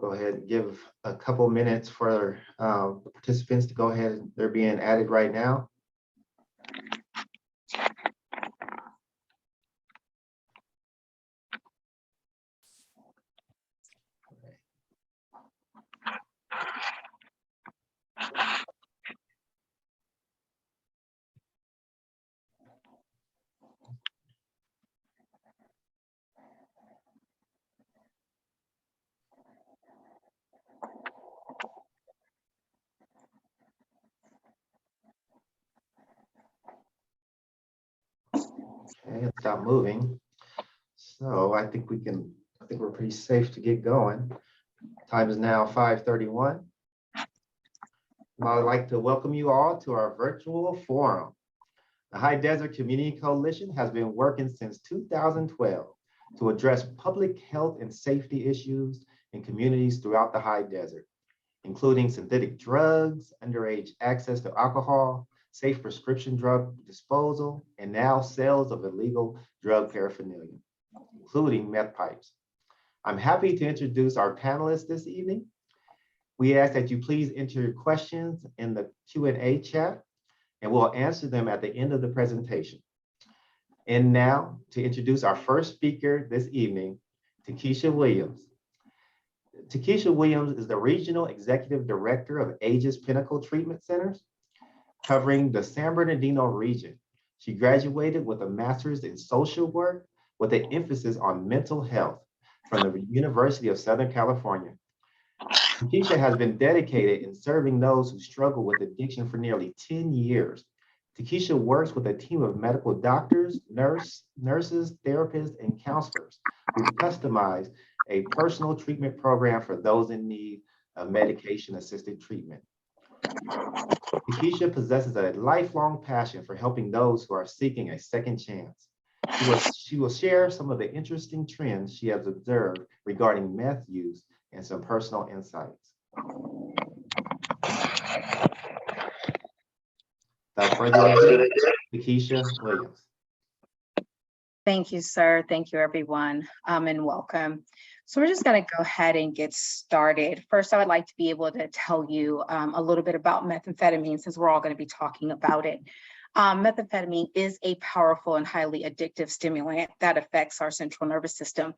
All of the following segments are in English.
go ahead and give a couple minutes for the participants to go ahead. They're being added right now. Okay, let's stop moving. So I think we're pretty safe to get going. Time is now 5:31. I'd like to welcome you all to our virtual forum. The High Desert Community Coalition has been working since 2012 to address public health and safety issues in communities throughout the High Desert, including synthetic drugs, underage access to alcohol, safe prescription drug disposal, and now sales of illegal drug paraphernalia, including meth pipes. I'm happy to introduce our panelists this evening. We ask that you please enter your questions in the Q&A chat, and we'll answer them at the end of the presentation. And now to introduce our first speaker this evening, Takesha Williams. Takesha Williams is the Regional Executive Director of Aegis Pinnacle Treatment Centers, covering the San Bernardino region. She graduated with a master's in social work with an emphasis on mental health from the University of Southern California. Takesha has been dedicated in serving those who struggle with addiction for nearly 10 years. Takesha works with a team of medical doctors, nurses, therapists, and counselors who customize a personal treatment program for those in need of medication-assisted treatment. Takesha possesses a lifelong passion for helping those who are seeking a second chance. She will share some of the interesting trends she has observed regarding meth use and some personal insights. Without further ado, Takesha Williams. Thank you, sir. Thank you, everyone, and welcome. So we're just going to go ahead and get started. First, I would like to be able to tell you a little bit about methamphetamine, since we're all going to be talking about it. Methamphetamine is a powerful and highly addictive stimulant that affects our central nervous system.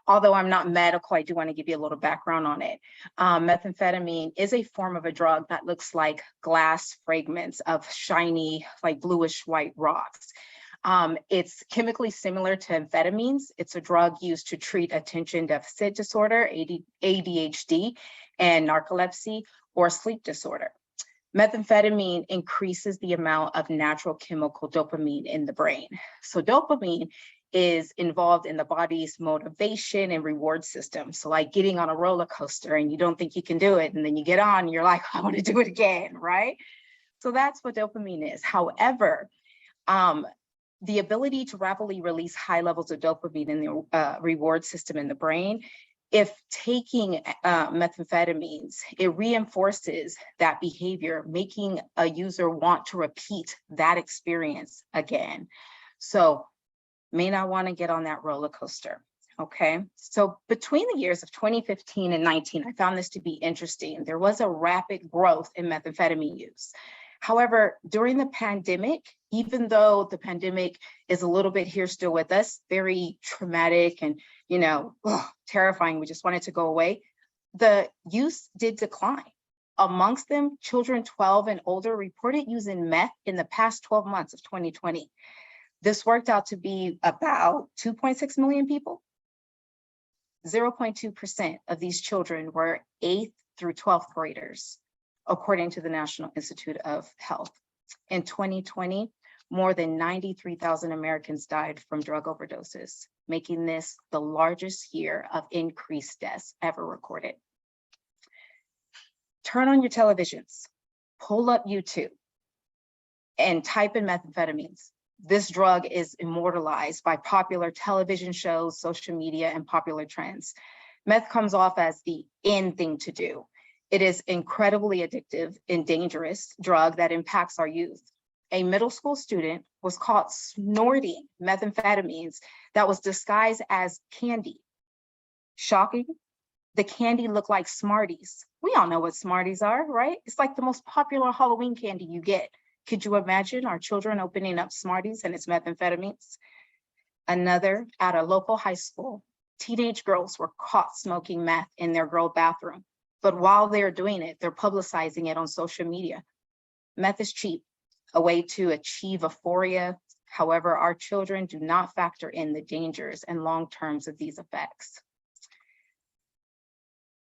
Although I'm not medical, I do want to give you a little background on it. Methamphetamine is a form of a drug that looks like glass fragments of shiny, like bluish white rocks. It's chemically similar to amphetamines. It's a drug used to treat attention deficit disorder, ADHD, and narcolepsy or sleep disorder. Methamphetamine increases the amount of natural chemical dopamine in the brain. So dopamine is involved in the body's motivation and reward system. So like getting on a roller coaster and you don't think you can do it, and then you get on and you're like, I want to do it again, right? So that's what dopamine is. However, the ability to rapidly release high levels of dopamine in the reward system in the brain, if taking methamphetamines, it reinforces that behavior, making a user want to repeat that experience again. So may not want to get on that roller coaster. Okay, so between the years of 2015 and 19, I found this to be interesting. There was a rapid growth in methamphetamine use. However, during the pandemic, even though the pandemic is a little bit here still with us, very traumatic and, terrifying, we just want it to go away, the use did decline. Amongst them, children 12 and older reported using meth in the past 12 months of 2020. This worked out to be about 2.6 million people. 0.2% of these children were 8th through 12th graders, according to the National Institute of Health. In 2020, more than 93,000 Americans died from drug overdoses, making this the largest year of increased deaths ever recorded. Turn on your televisions, pull up YouTube, and type in methamphetamines. This drug is immortalized by popular television shows, social media, and popular trends. Meth comes off as the in thing to do. It is incredibly addictive and dangerous drug that impacts our youth. A middle school student was caught snorting methamphetamines that was disguised as candy. Shocking? The candy looked like Smarties. We all know what Smarties are, right? It's like the most popular Halloween candy you get. Could you imagine our children opening up Smarties and it's methamphetamines? Another, at a local high school, teenage girls were caught smoking meth in their girl bathroom. But while they're doing it, they're publicizing it on social media. Meth is cheap, a way to achieve euphoria. However, our children do not factor in the dangers and long terms of these effects.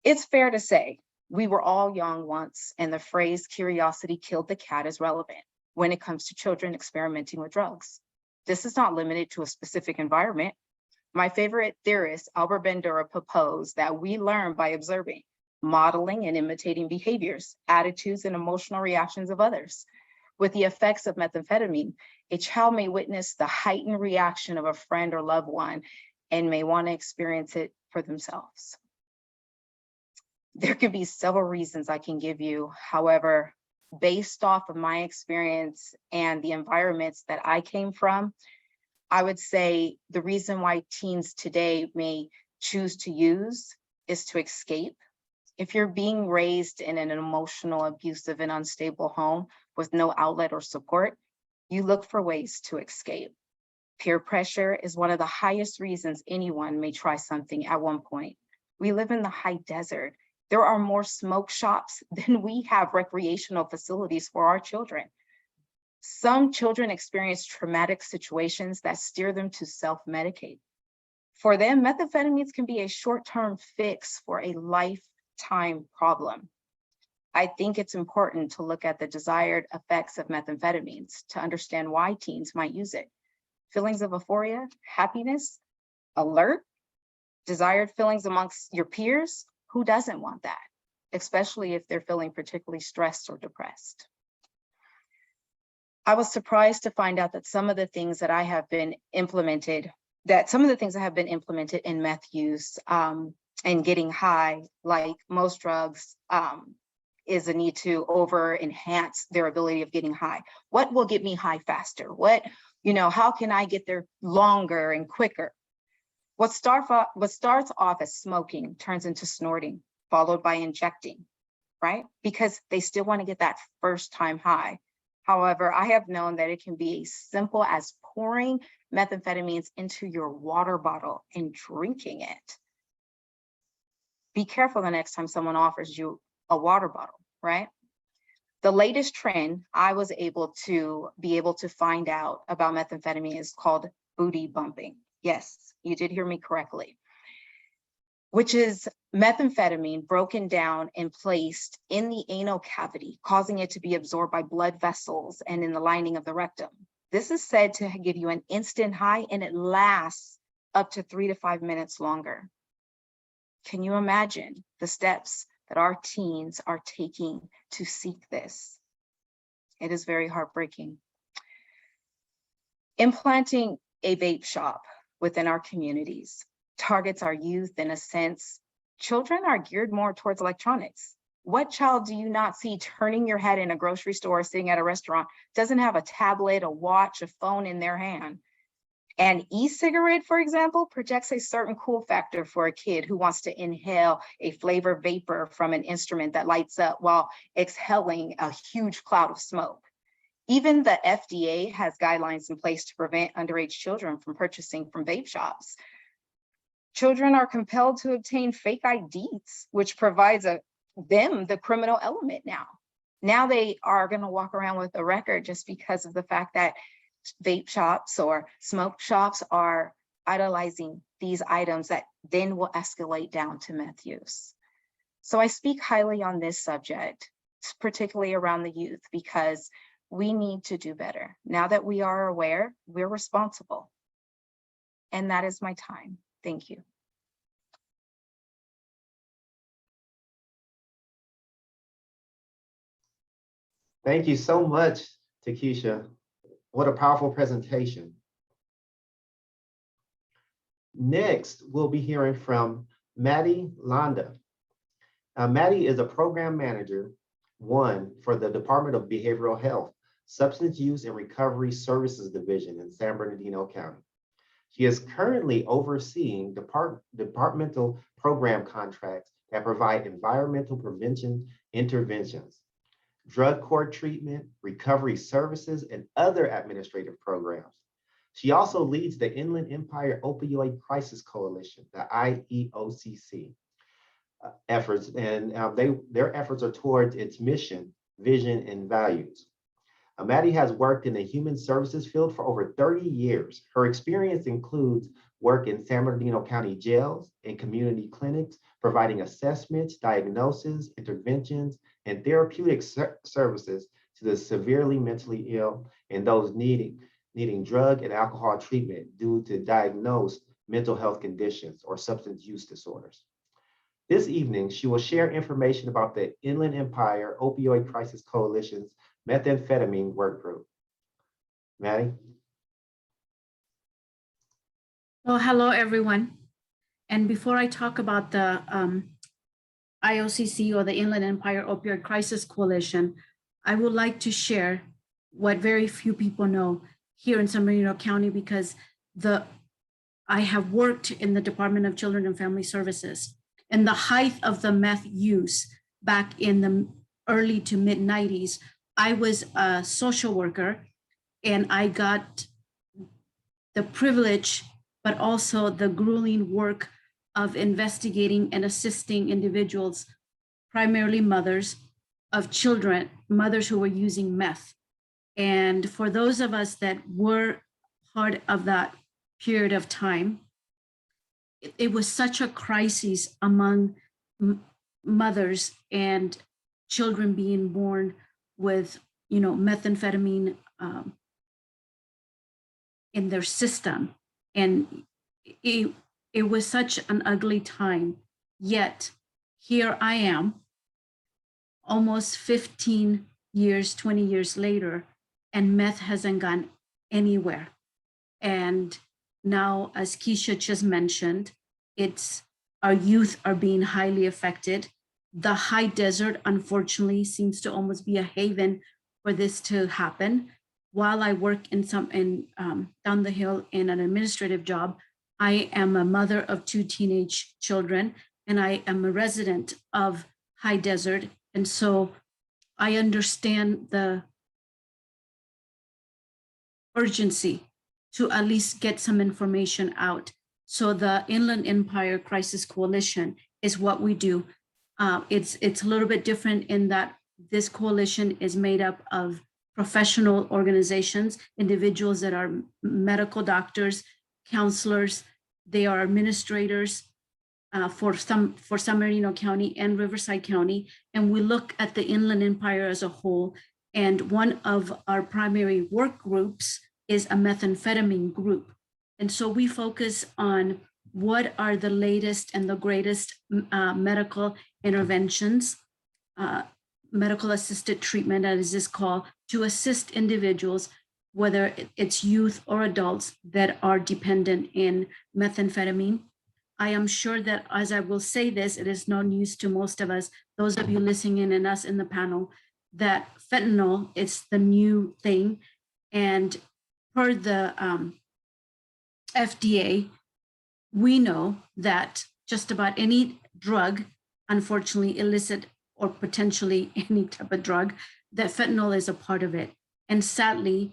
It's fair to say we were all young once, and the phrase curiosity killed the cat is relevant when it comes to children experimenting with drugs. This is not limited to a specific environment. My favorite theorist, Albert Bandura, proposed that we learn by observing, modeling and imitating behaviors, attitudes, and emotional reactions of others. With the effects of methamphetamine, a child may witness the heightened reaction of a friend or loved one and may want to experience it for themselves. There could be several reasons I can give you. However, based off of my experience and the environments that I came from, I would say the reason why teens today may choose to use is to escape. If you're being raised in an emotional, abusive, and unstable home with no outlet or support, you look for ways to escape. Peer pressure is one of the highest reasons anyone may try something at one point. We live in the high desert. There are more smoke shops than we have recreational facilities for our children. Some children experience traumatic situations that steer them to self-medicate. For them, methamphetamines can be a short-term fix for a lifetime problem. I think it's important to look at the desired effects of methamphetamines to understand why teens might use it. Feelings of euphoria, happiness, alert, desired feelings amongst your peers. Who doesn't want that, especially if they're feeling particularly stressed or depressed? I was surprised to find out that some of the things that have been implemented in meth use and getting high, like most drugs, is a need to enhance their ability of getting high. What will get me high faster? How can I get there longer and quicker? What starts off as smoking turns into snorting, followed by injecting, right? Because they still want to get that first time high. However, I have known that it can be as simple as pouring methamphetamines into your water bottle and drinking it. Be careful the next time someone offers you a water bottle, right? The latest trend I was able to find out about methamphetamine is called booty bumping. Yes, you did hear me correctly, which is methamphetamine broken down and placed in the anal cavity, causing it to be absorbed by blood vessels and in the lining of the rectum. This is said to give you an instant high, and it lasts up to 3 to 5 minutes longer. Can you imagine the steps that our teens are taking to seek this? It is very heartbreaking. Implanting a vape shop within our communities targets our youth in a sense. Children are geared more towards electronics. What child do you not see turning your head in a grocery store or sitting at a restaurant doesn't have a tablet, a watch, a phone in their hand? An e-cigarette, for example, projects a certain cool factor for a kid who wants to inhale a flavor vapor from an instrument that lights up while exhaling a huge cloud of smoke. Even the FDA has guidelines in place to prevent underage children from purchasing from vape shops. Children are compelled to obtain fake IDs, which provides them the criminal element now. Now they are going to walk around with a record just because of the fact that vape shops or smoke shops are idolizing these items that then will escalate down to meth use. So I speak highly on this subject, particularly around the youth, because we need to do better. Now that we are aware, we're responsible. And that is my time. Thank you. Thank you so much, Takesha. What a powerful presentation. Next, we'll be hearing from Maddie Landa. Maddie is a program manager, for the Department of Behavioral Health, Substance Use and Recovery Services Division in San Bernardino County. She is currently overseeing departmental program contracts that provide environmental prevention interventions, drug court treatment, recovery services, and other administrative programs. She also leads the Inland Empire Opioid Crisis Coalition, the IEOCC efforts, and their efforts are towards its mission, vision, and values. Maddie has worked in the human services field for over 30 years. Her experience includes work in San Bernardino County jails and community clinics, providing assessments, diagnoses, interventions, and therapeutic services to the severely mentally ill and those needing drug and alcohol treatment due to diagnosed mental health conditions or substance use disorders. This evening, she will share information about the Inland Empire Opioid Crisis Coalition's methamphetamine work group. Maddie? Well, hello, everyone. And before I talk about the IOCC or the Inland Empire Opioid Crisis Coalition, I would like to share what very few people know here in San Bernardino County, because I have worked in the Department of Children and Family Services. In the height of the meth use back in the early to mid 90s, I was a social worker, and I got the privilege, but also the grueling work of investigating and assisting individuals, primarily mothers of children, mothers who were using meth. And for those of us that were part of that period of time, it was such a crisis among mothers and children being born with, methamphetamine in their system. And it was such an ugly time. Yet here I am, almost 15 years, 20 years later, and meth hasn't gone anywhere. And now, as Keisha just mentioned, our youth are being highly affected. The high desert, unfortunately, seems to almost be a haven for this to happen. While I work down the hill in an administrative job, I am a mother of 2 teenage children, and I am a resident of high desert. And so I understand the urgency to at least get some information out. So the Inland Empire Crisis Coalition is what we do. It's a little bit different in that this coalition is made up of professional organizations, individuals that are medical doctors, counselors, they are administrators for San Bernardino County and Riverside County. And we look at the Inland Empire as a whole. And one of our primary work groups is a methamphetamine group. And so we focus on what are the latest and the greatest medical interventions, medical assisted treatment, as is called, to assist individuals, whether it's youth or adults that are dependent in methamphetamine. I am sure that as I will say this, it is no news to most of us, those of you listening in and us in the panel, that fentanyl is the new thing. And per the FDA, we know that just about any drug, unfortunately illicit or potentially any type of drug, that fentanyl is a part of it. And sadly,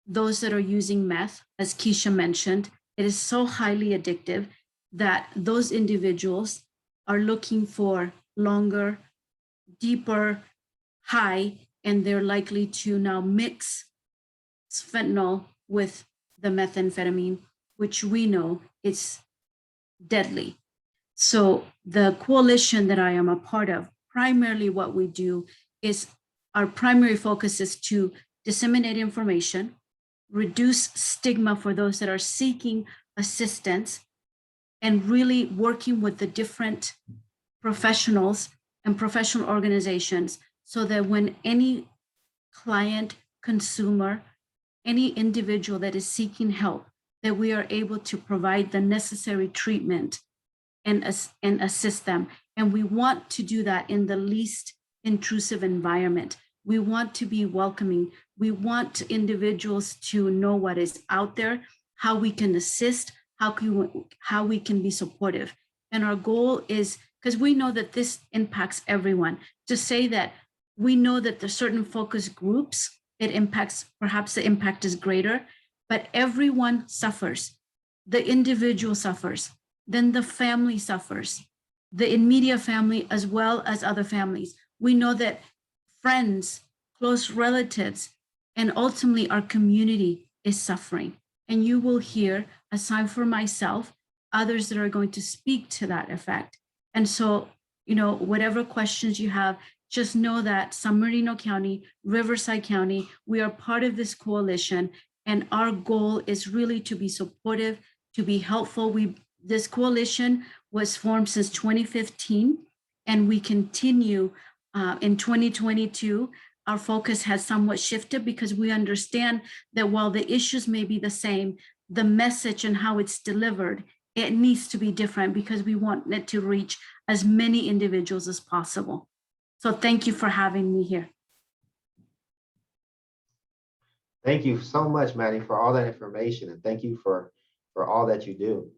those that are using meth, as Keisha mentioned, it is so highly addictive that those individuals are looking for longer, deeper high, and they're likely to now mix fentanyl with the methamphetamine, which we know is deadly. So the coalition that I am a part of, primarily what we do is our primary focus is to disseminate information, reduce stigma for those that are seeking assistance, and really working with the different professionals and professional organizations so that when any client, consumer, any individual that is seeking help, that we are able to provide the necessary treatment and assist them. And we want to do that in the least intrusive environment. We want to be welcoming. We want individuals to know what is out there, how we can assist, how we can be supportive. And our goal is because we know that this impacts everyone. To say that we know that there's certain focus groups, it impacts, perhaps the impact is greater, but everyone suffers. The individual suffers, then the family suffers, the immediate family as well as other families. We know that friends, close relatives, and ultimately our community is suffering. And you will hear, aside from myself, others that are going to speak to that effect. And so, whatever questions you have, just know that San Bernardino County, Riverside County, we are part of this coalition, and our goal is really to be supportive, to be helpful. This coalition was formed since 2015, and we continue in 2022. Our focus has somewhat shifted because we understand that while the issues may be the same, the message and how it's delivered, it needs to be different because we want it to reach as many individuals as possible. So thank you for having me here. Thank you so much, Maddie, for all that information, and thank you for all that you do.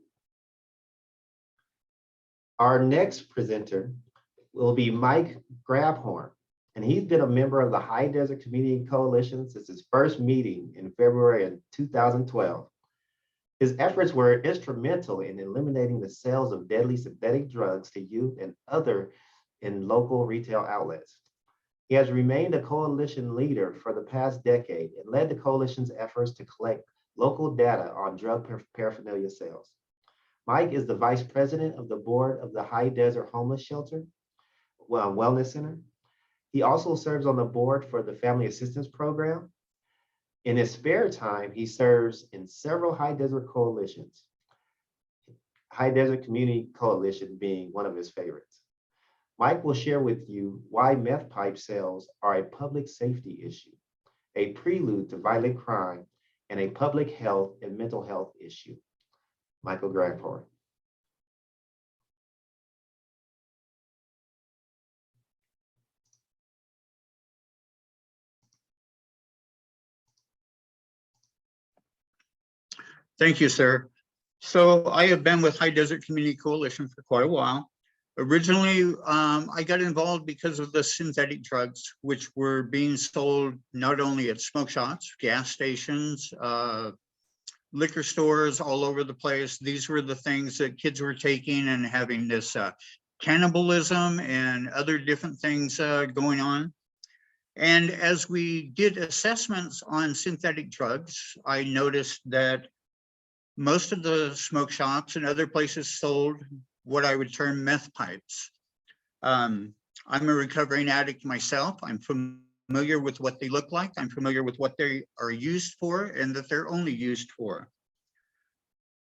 Our next presenter will be Mike Grabhorn, and he's been a member of the High Desert Community Coalition since his first meeting in February of 2012. His efforts were instrumental in eliminating the sales of deadly synthetic drugs to youth and other in local retail outlets. He has remained a coalition leader for the past decade and led the coalition's efforts to collect local data on drug paraphernalia sales. Mike is the vice president of the board of the High Desert Homeless Shelter Wellness Center. He also serves on the board for the Family Assistance Program. In his spare time, he serves in several High Desert coalitions, High Desert Community Coalition being one of his favorites. Mike will share with you why meth pipe sales are a public safety issue, a prelude to violent crime, and a public health and mental health issue. Michael Grabhorn. Thank you, sir. So I have been with High Desert Community Coalition for quite a while. Originally, I got involved because of the synthetic drugs, which were being sold not only at smoke shops, gas stations, liquor stores all over the place. These were the things that kids were taking and having this cannibalism and other different things going on. And as we did assessments on synthetic drugs, I noticed that most of the smoke shops and other places sold what I would term meth pipes. I'm a recovering addict myself. I'm familiar with what they look like. I'm familiar with what they are used for and that they're only used for.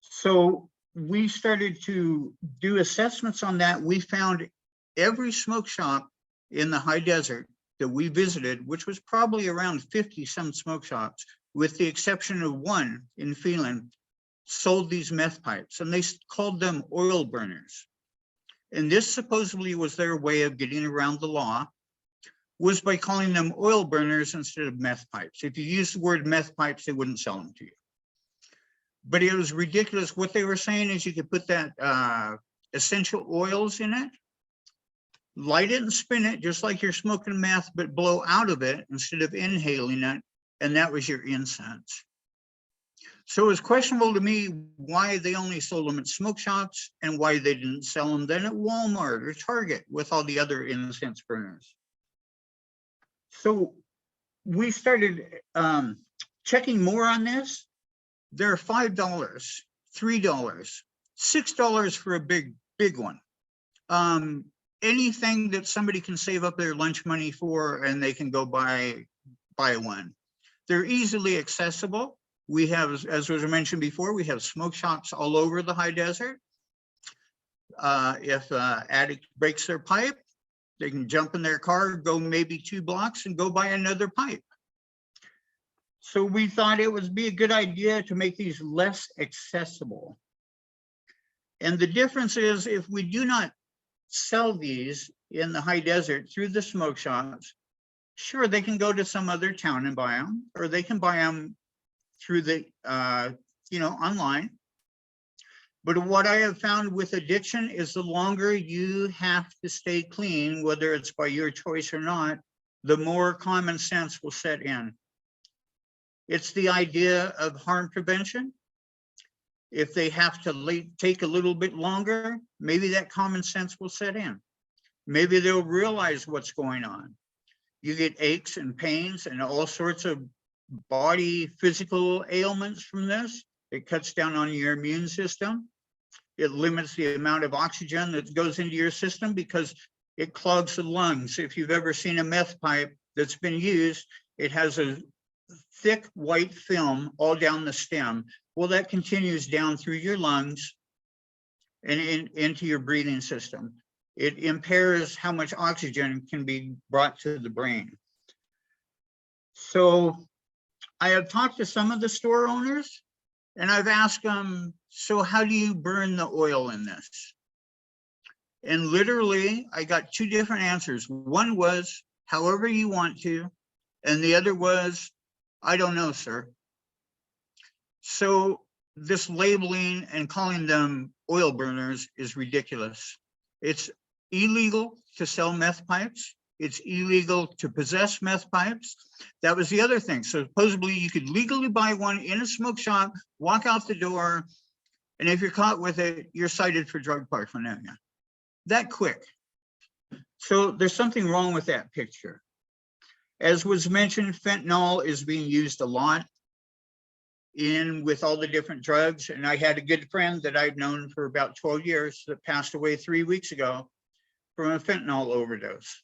So we started to do assessments on that. We found every smoke shop in the High Desert that we visited, which was probably around 50 some smoke shops, with the exception of one in Phelan, sold these meth pipes, and they called them oil burners. And this supposedly was their way of getting around the law, was by calling them oil burners instead of meth pipes. If you use the word meth pipes, they wouldn't sell them to you. But it was ridiculous. What they were saying is you could put that essential oils in it, light it and spin it just like you're smoking meth, but blow out of it instead of inhaling it, and that was your incense. So it was questionable to me why they only sold them at smoke shops and why they didn't sell them then at Walmart or Target with all the other incense burners. So we started checking more on this. They're $5, $3, $6 for a big one. Anything that somebody can save up their lunch money for and they can go buy one. They're easily accessible. We have, as was mentioned before, we have smoke shops all over the High Desert. If an addict breaks their pipe, they can jump in their car, go maybe 2 blocks and go buy another pipe. So we thought it would be a good idea to make these less accessible. And the difference is if we do not sell these in the High Desert through the smoke shops, sure, they can go to some other town and buy them, or they can buy them through the, online. But what I have found with addiction is the longer you have to stay clean, whether it's by your choice or not, the more common sense will set in. It's the idea of harm prevention. If they have to take a little bit longer, maybe that common sense will set in. Maybe they'll realize what's going on. You get aches and pains and all sorts of body physical ailments from this. It cuts down on your immune system. It limits the amount of oxygen that goes into your system because it clogs the lungs. If you've ever seen a meth pipe that's been used, it has a thick white film all down the stem. Well, that continues down through your lungs and into your breathing system. It impairs how much oxygen can be brought to the brain. So I have talked to some of the store owners and I've asked them, so how do you burn the oil in this? And literally, I got two different answers. One was, however you want to, and the other was, I don't know, sir. So this labeling and calling them oil burners is ridiculous. It's illegal to sell meth pipes. It's illegal to possess meth pipes. That was the other thing. So supposedly you could legally buy one in a smoke shop, walk out the door, and if you're caught with it, you're cited for drug paraphernalia. That quick. So there's something wrong with that picture. As was mentioned, fentanyl is being used a lot with all the different drugs. And I had a good friend that I've known for about 12 years that passed away 3 weeks ago from a fentanyl overdose.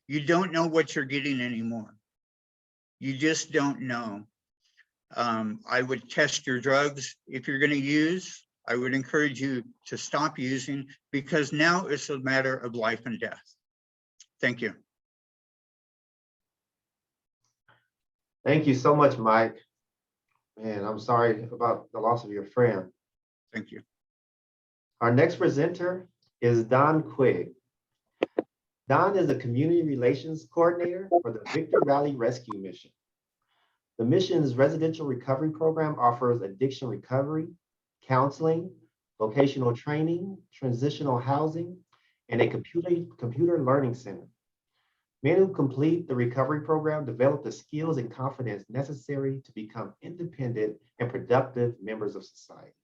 You don't know what you're getting anymore. You just don't know. I would test your drugs. If you're going to use, I would encourage you to stop using because now it's a matter of life and death. Thank you. Thank you so much, Mike. Man, I'm sorry about the loss of your friend. Thank you. Our next presenter is Don Quigg. Don is a community relations coordinator for the Victor Valley Rescue Mission. The mission's residential recovery program offers addiction recovery, counseling, vocational training, transitional housing, and a computer learning center. Men who complete the recovery program develop the skills and confidence necessary to become independent and productive members of society.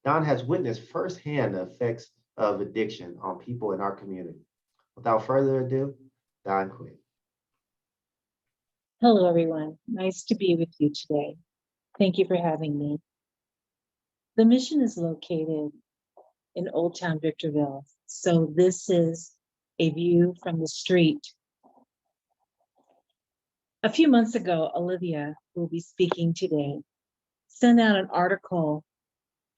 Don has witnessed firsthand the effects of addiction on people in our community. Without further ado, Don Quigg. Hello, everyone. Nice to be with you today. Thank you for having me. The mission is located in Old Town Victorville. So this is a view from the street. A few months ago, Olivia, who will be speaking today, sent out an article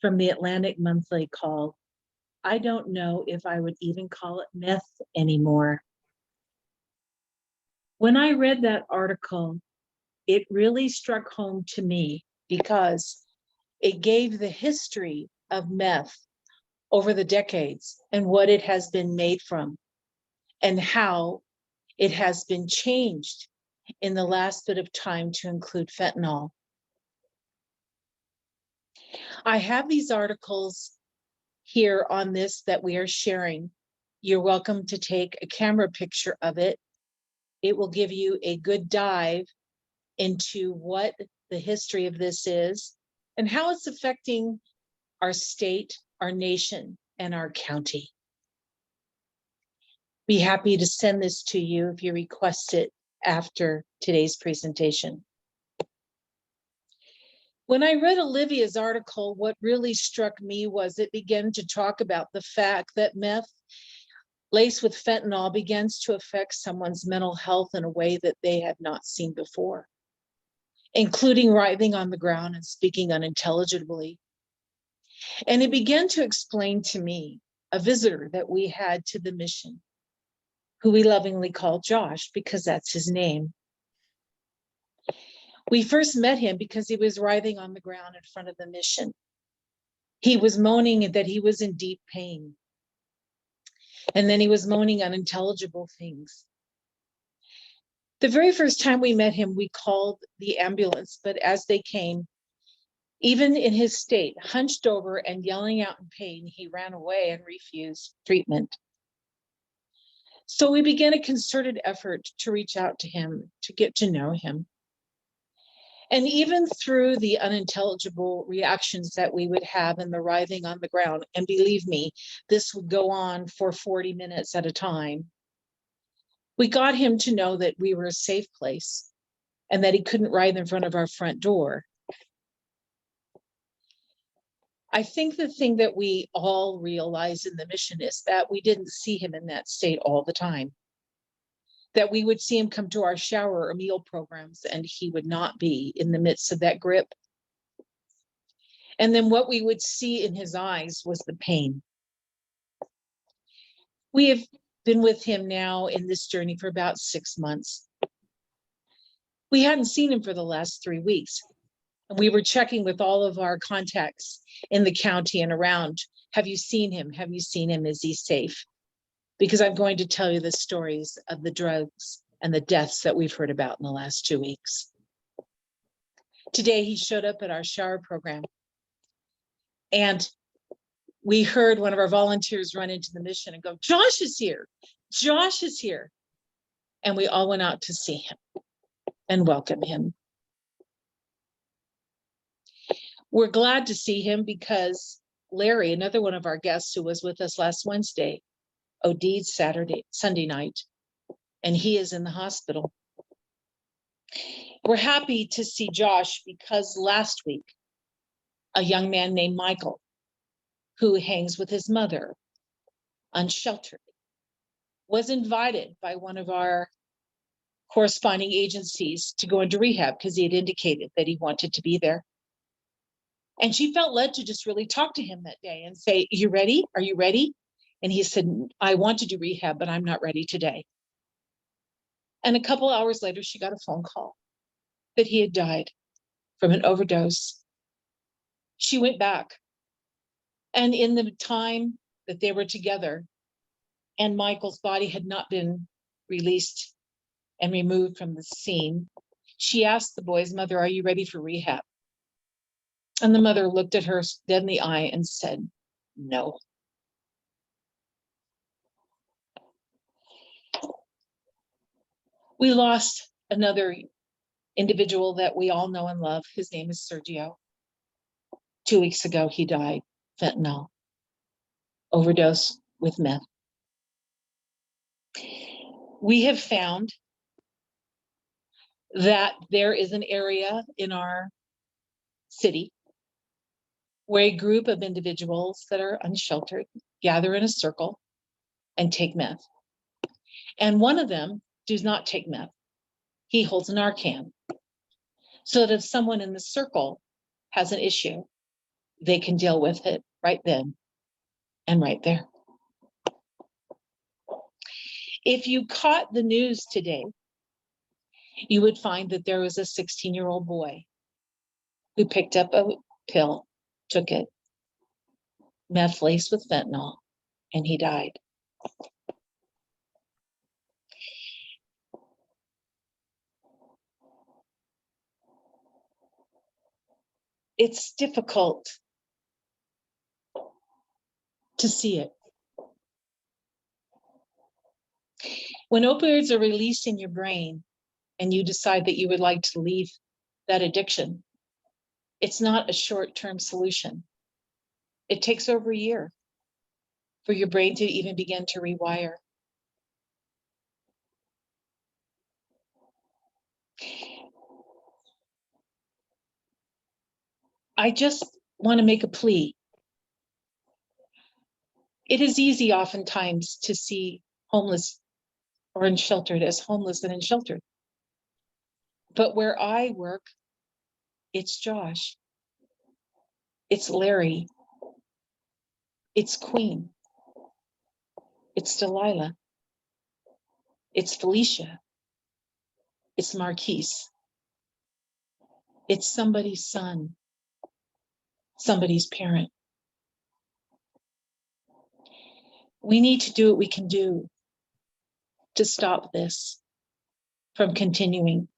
from the Atlantic Monthly called, "I don't know if I would even call it meth anymore." When I read that article, it really struck home to me because it gave the history of meth over the decades and what it has been made from and how it has been changed in the last bit of time to include fentanyl. I have these articles here on this that we are sharing. You're welcome to take a camera picture of it. It will give you a good dive into what the history of this is and how it's affecting our state, our nation, and our county. Be happy to send this to you if you request it after today's presentation. When I read Olivia's article, what really struck me was it began to talk about the fact that meth laced with fentanyl begins to affect someone's mental health in a way that they had not seen before, including writhing on the ground and speaking unintelligibly. And it began to explain to me a visitor that we had to the mission, who we lovingly call Josh because that's his name. We first met him because he was writhing on the ground in front of the mission. He was moaning that he was in deep pain. And then he was moaning unintelligible things. The very first time we met him, we called the ambulance, but as they came, Even in his state, hunched over and yelling out in pain, he ran away and refused treatment. So we began a concerted effort to reach out to him, to get to know him. And even through the unintelligible reactions that we would have in the writhing on the ground, and believe me, this would go on for 40 minutes at a time, we got him to know that we were a safe place and that he couldn't writhe in front of our front door. I think the thing that we all realize in the mission is that we didn't see him in that state all the time. That we would see him come to our shower or meal programs and he would not be in the midst of that grip. And then what we would see in his eyes was the pain. We have been with him now in this journey for about 6 months. We hadn't seen him for the last 3 weeks. And we were checking with all of our contacts in the county and around. Have you seen him? Have you seen him? Is he safe? Because I'm going to tell you the stories of the drugs and the deaths that we've heard about in the last 2 weeks. Today, he showed up at our shower program. And we heard one of our volunteers run into the mission and go, Josh is here. Josh is here. And we all went out to see him and welcome him. We're glad to see him because Larry, another one of our guests who was with us last Wednesday, OD'd Sunday night, and he is in the hospital. We're happy to see Josh because last week, a young man named Michael, who hangs with his mother, unsheltered, was invited by one of our corresponding agencies to go into rehab because he had indicated that he wanted to be there. And she felt led to just really talk to him that day and say, you ready? Are you ready? And he said, I want to do rehab, but I'm not ready today. And a couple hours later, she got a phone call that he had died from an overdose. She went back. And in the time that they were together and Michael's body had not been released and removed from the scene, she asked the boy's mother, are you ready for rehab? And the mother looked at her dead in the eye and said, no. We lost another individual that we all know and love. His name is Sergio. 2 weeks ago, he died, fentanyl, overdose with meth. We have found that there is an area in our city where a group of individuals that are unsheltered gather in a circle and take meth. And one of them does not take meth. He holds an Narcan, so that if someone in the circle has an issue, they can deal with it right then and right there. If you caught the news today, you would find that there was a 16-year-old boy who picked up a pill, took it, meth laced with fentanyl, and he died. It's difficult to see it. When opioids are released in your brain and you decide that you would like to leave that addiction, it's not a short-term solution. It takes over a year for your brain to even begin to rewire. I just want to make a plea. It is easy oftentimes to see homeless or unsheltered as homeless and unsheltered. But where I work, it's Josh, it's Larry, it's Queen, it's Delilah, it's Felicia, it's Marquise, it's somebody's son, somebody's parent. We need to do what we can do to stop this from continuing.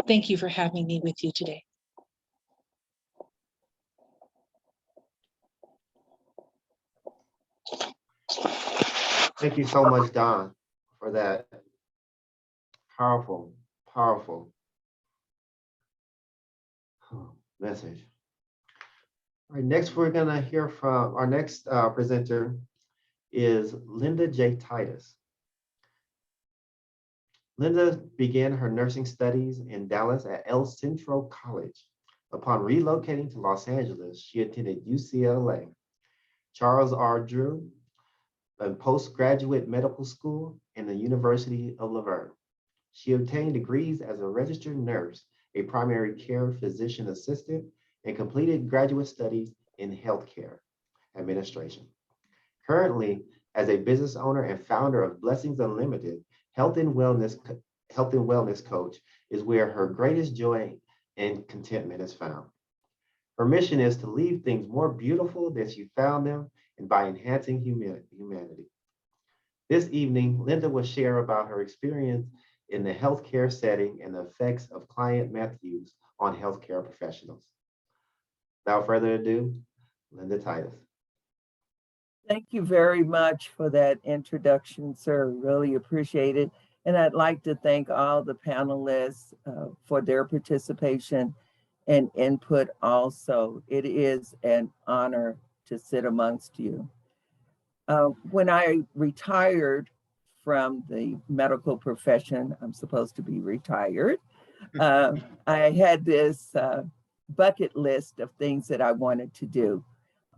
Thank you for having me with you today. Thank you so much, Don, for that powerful, powerful message. All right, next we're gonna hear from our next presenter is Linda J. Titus. Linda began her nursing studies in Dallas at El Centro College. Upon relocating to Los Angeles, she attended UCLA, Charles R. Drew, a postgraduate medical school, and the University of Laverne. She obtained degrees as a registered nurse, a primary care physician assistant, and completed graduate studies in healthcare administration. Currently, as a business owner and founder of Blessings Unlimited, health and wellness coach is where her greatest joy and contentment is found. Her mission is to leave things more beautiful than she found them and by enhancing humanity. This evening, Linda will share about her experience in the healthcare setting and the effects of client meth use on healthcare professionals. Without further ado, Linda Titus. Thank you very much for that introduction, sir. Really appreciate it. And I'd like to thank all the panelists for their participation and input also. It is an honor to sit amongst you. When I retired from the medical profession, I'm supposed to be retired, I had this bucket list of things that I wanted to do.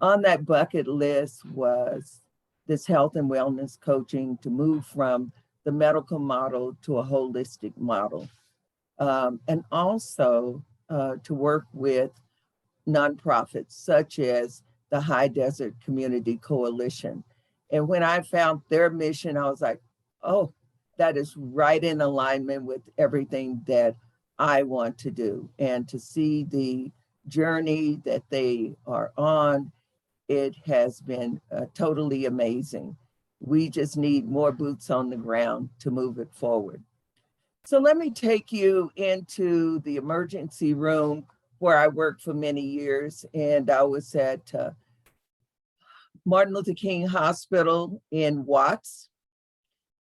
On that bucket list was this health and wellness coaching to move from the medical model to a holistic model. And also to work with nonprofits such as the High Desert Community Coalition. And when I found their mission, I was like, oh, that is right in alignment with everything that I want to do. And to see the journey that they are on, it has been totally amazing. We just need more boots on the ground to move it forward. So let me take you into the emergency room where I worked for many years. And I was at Martin Luther King Hospital in Watts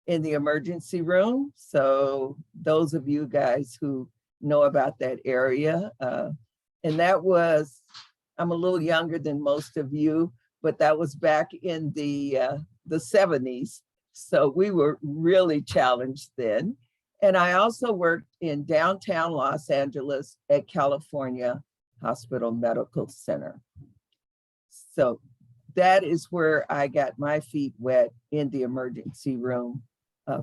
in the emergency room. So those of you guys who know about that area, and that was, I'm a little younger than most of you, but that was back in the 70s. So we were really challenged then. And I also worked in downtown Los Angeles at California Hospital Medical Center. So that is where I got my feet wet in the emergency room,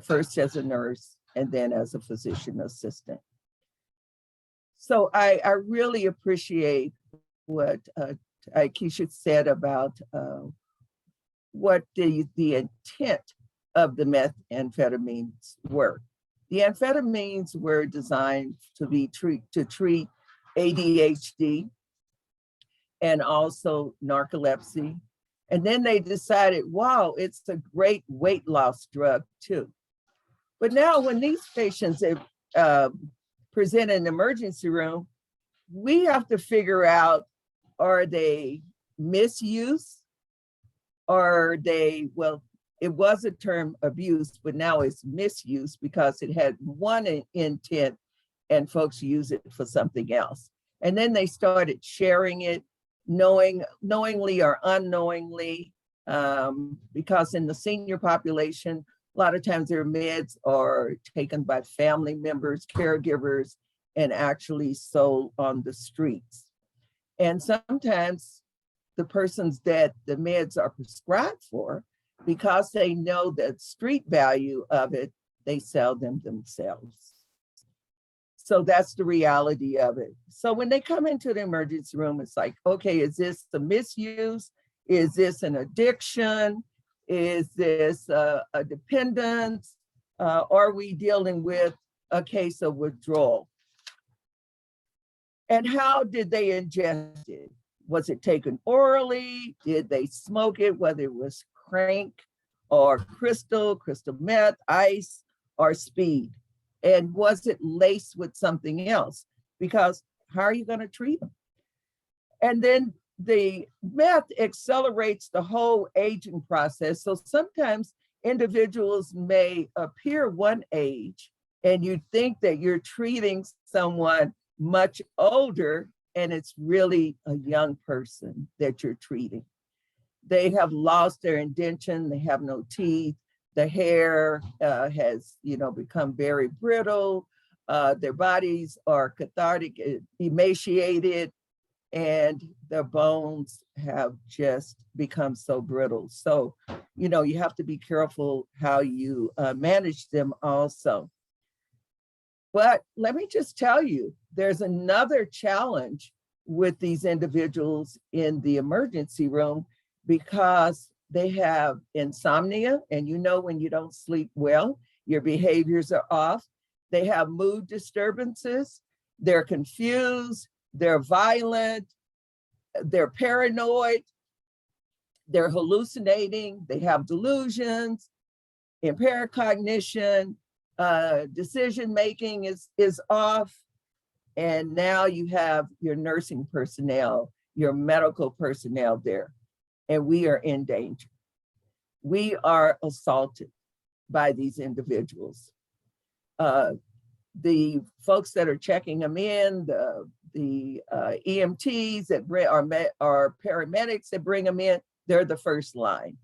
first as a nurse and then as a physician assistant. So I really appreciate what Keisha said about what the intent of the methamphetamines were. The amphetamines were designed to treat ADHD and also narcolepsy. And then they decided, wow, it's a great weight loss drug too. But now when these patients present in the emergency room, we have to figure out, are they misuse? Are they, well, it was a term abuse, but now it's misuse because it had one intent and folks use it for something else. And then they started sharing it knowingly or unknowingly, because in the senior population, a lot of times their meds are taken by family members, caregivers, and actually sold on the streets. And sometimes the persons that the meds are prescribed for, because they know the street value of it, they sell them themselves. So that's the reality of it. So when they come into the emergency room, it's like, okay, is this a misuse? Is this an addiction? Is this a dependence? Are we dealing with a case of withdrawal? And how did they ingest it? Was it taken orally? Did they smoke it, whether it was crank or crystal meth, ice, or speed? And was it laced with something else? Because how are you going to treat them? And then the meth accelerates the whole aging process. So sometimes individuals may appear one age and you think that you're treating someone much older, and it's really a young person that you're treating. They have lost their indentation, they have no teeth, the hair has become very brittle, their bodies are cathartic, emaciated, and their bones have just become so brittle. So, you have to be careful how you manage them also. But let me just tell you, there's another challenge with these individuals in the emergency room because they have insomnia, and when you don't sleep well, your behaviors are off. They have mood disturbances, they're confused, they're violent, they're paranoid, they're hallucinating, they have delusions, impaired cognition, decision-making is off. And now you have your nursing personnel, your medical personnel there, and we are in danger. We are assaulted by these individuals. The folks that are checking them in, the EMTs that are paramedics that bring them in, they're the first line.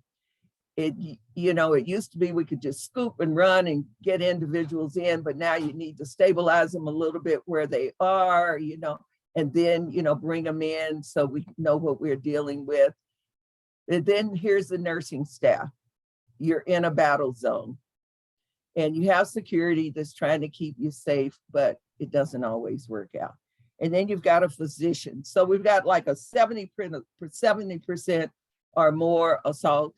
It used to be we could just scoop and run and get individuals in, but now you need to stabilize them a little bit where they are, and then, bring them in so we know what we're dealing with. And then here's the nursing staff. You're in a battle zone and you have security that's trying to keep you safe, but it doesn't always work out. And then you've got a physician. So we've got like a 70% or more assault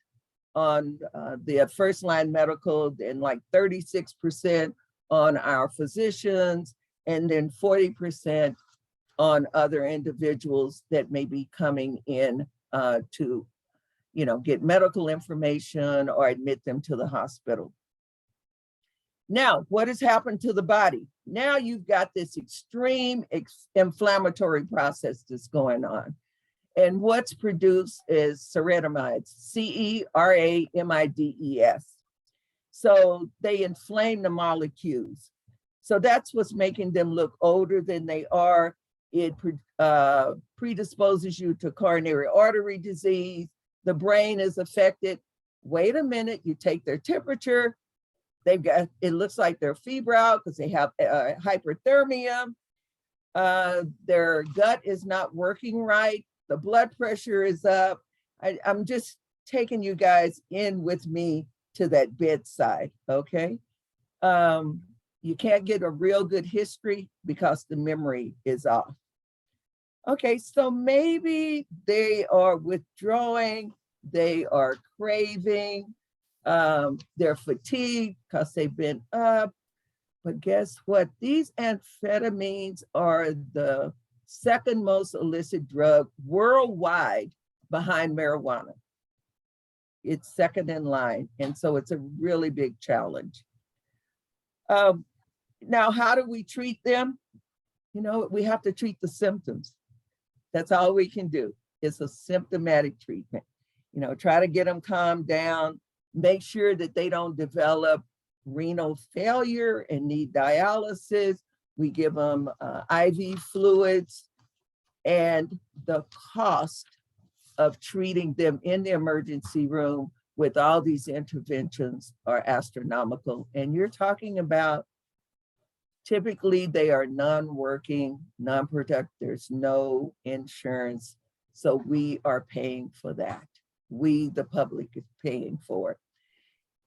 on the first line medical, and like 36% on our physicians, and then 40% on other individuals that may be coming in to, get medical information or admit them to the hospital. Now, what has happened to the body? Now you've got this extreme inflammatory process that's going on. And what's produced is ceramides, CERAMIDES. So they inflame the molecules. So that's what's making them look older than they are. It predisposes you to coronary artery disease. The brain is affected. Wait a minute, you take their temperature. It looks like they're febrile because they have hyperthermia. Their gut is not working right. The blood pressure is up. I'm just taking you guys in with me to that bedside, okay? You can't get a real good history because the memory is off. Okay, so maybe they are withdrawing, they are craving, they're fatigued because they've been up. But guess what? These amphetamines are the second most illicit drug worldwide behind marijuana. It's second in line. And so it's a really big challenge. Now, how do we treat them? We have to treat the symptoms. That's all we can do. It's a symptomatic treatment. Try to get them calmed down, make sure that they don't develop renal failure and need dialysis. We give them IV fluids, and the cost of treating them in the emergency room with all these interventions are astronomical. And you're talking about, typically they are non-working, non-productive, there's no insurance. So we are paying for that. We, the public, is paying for it.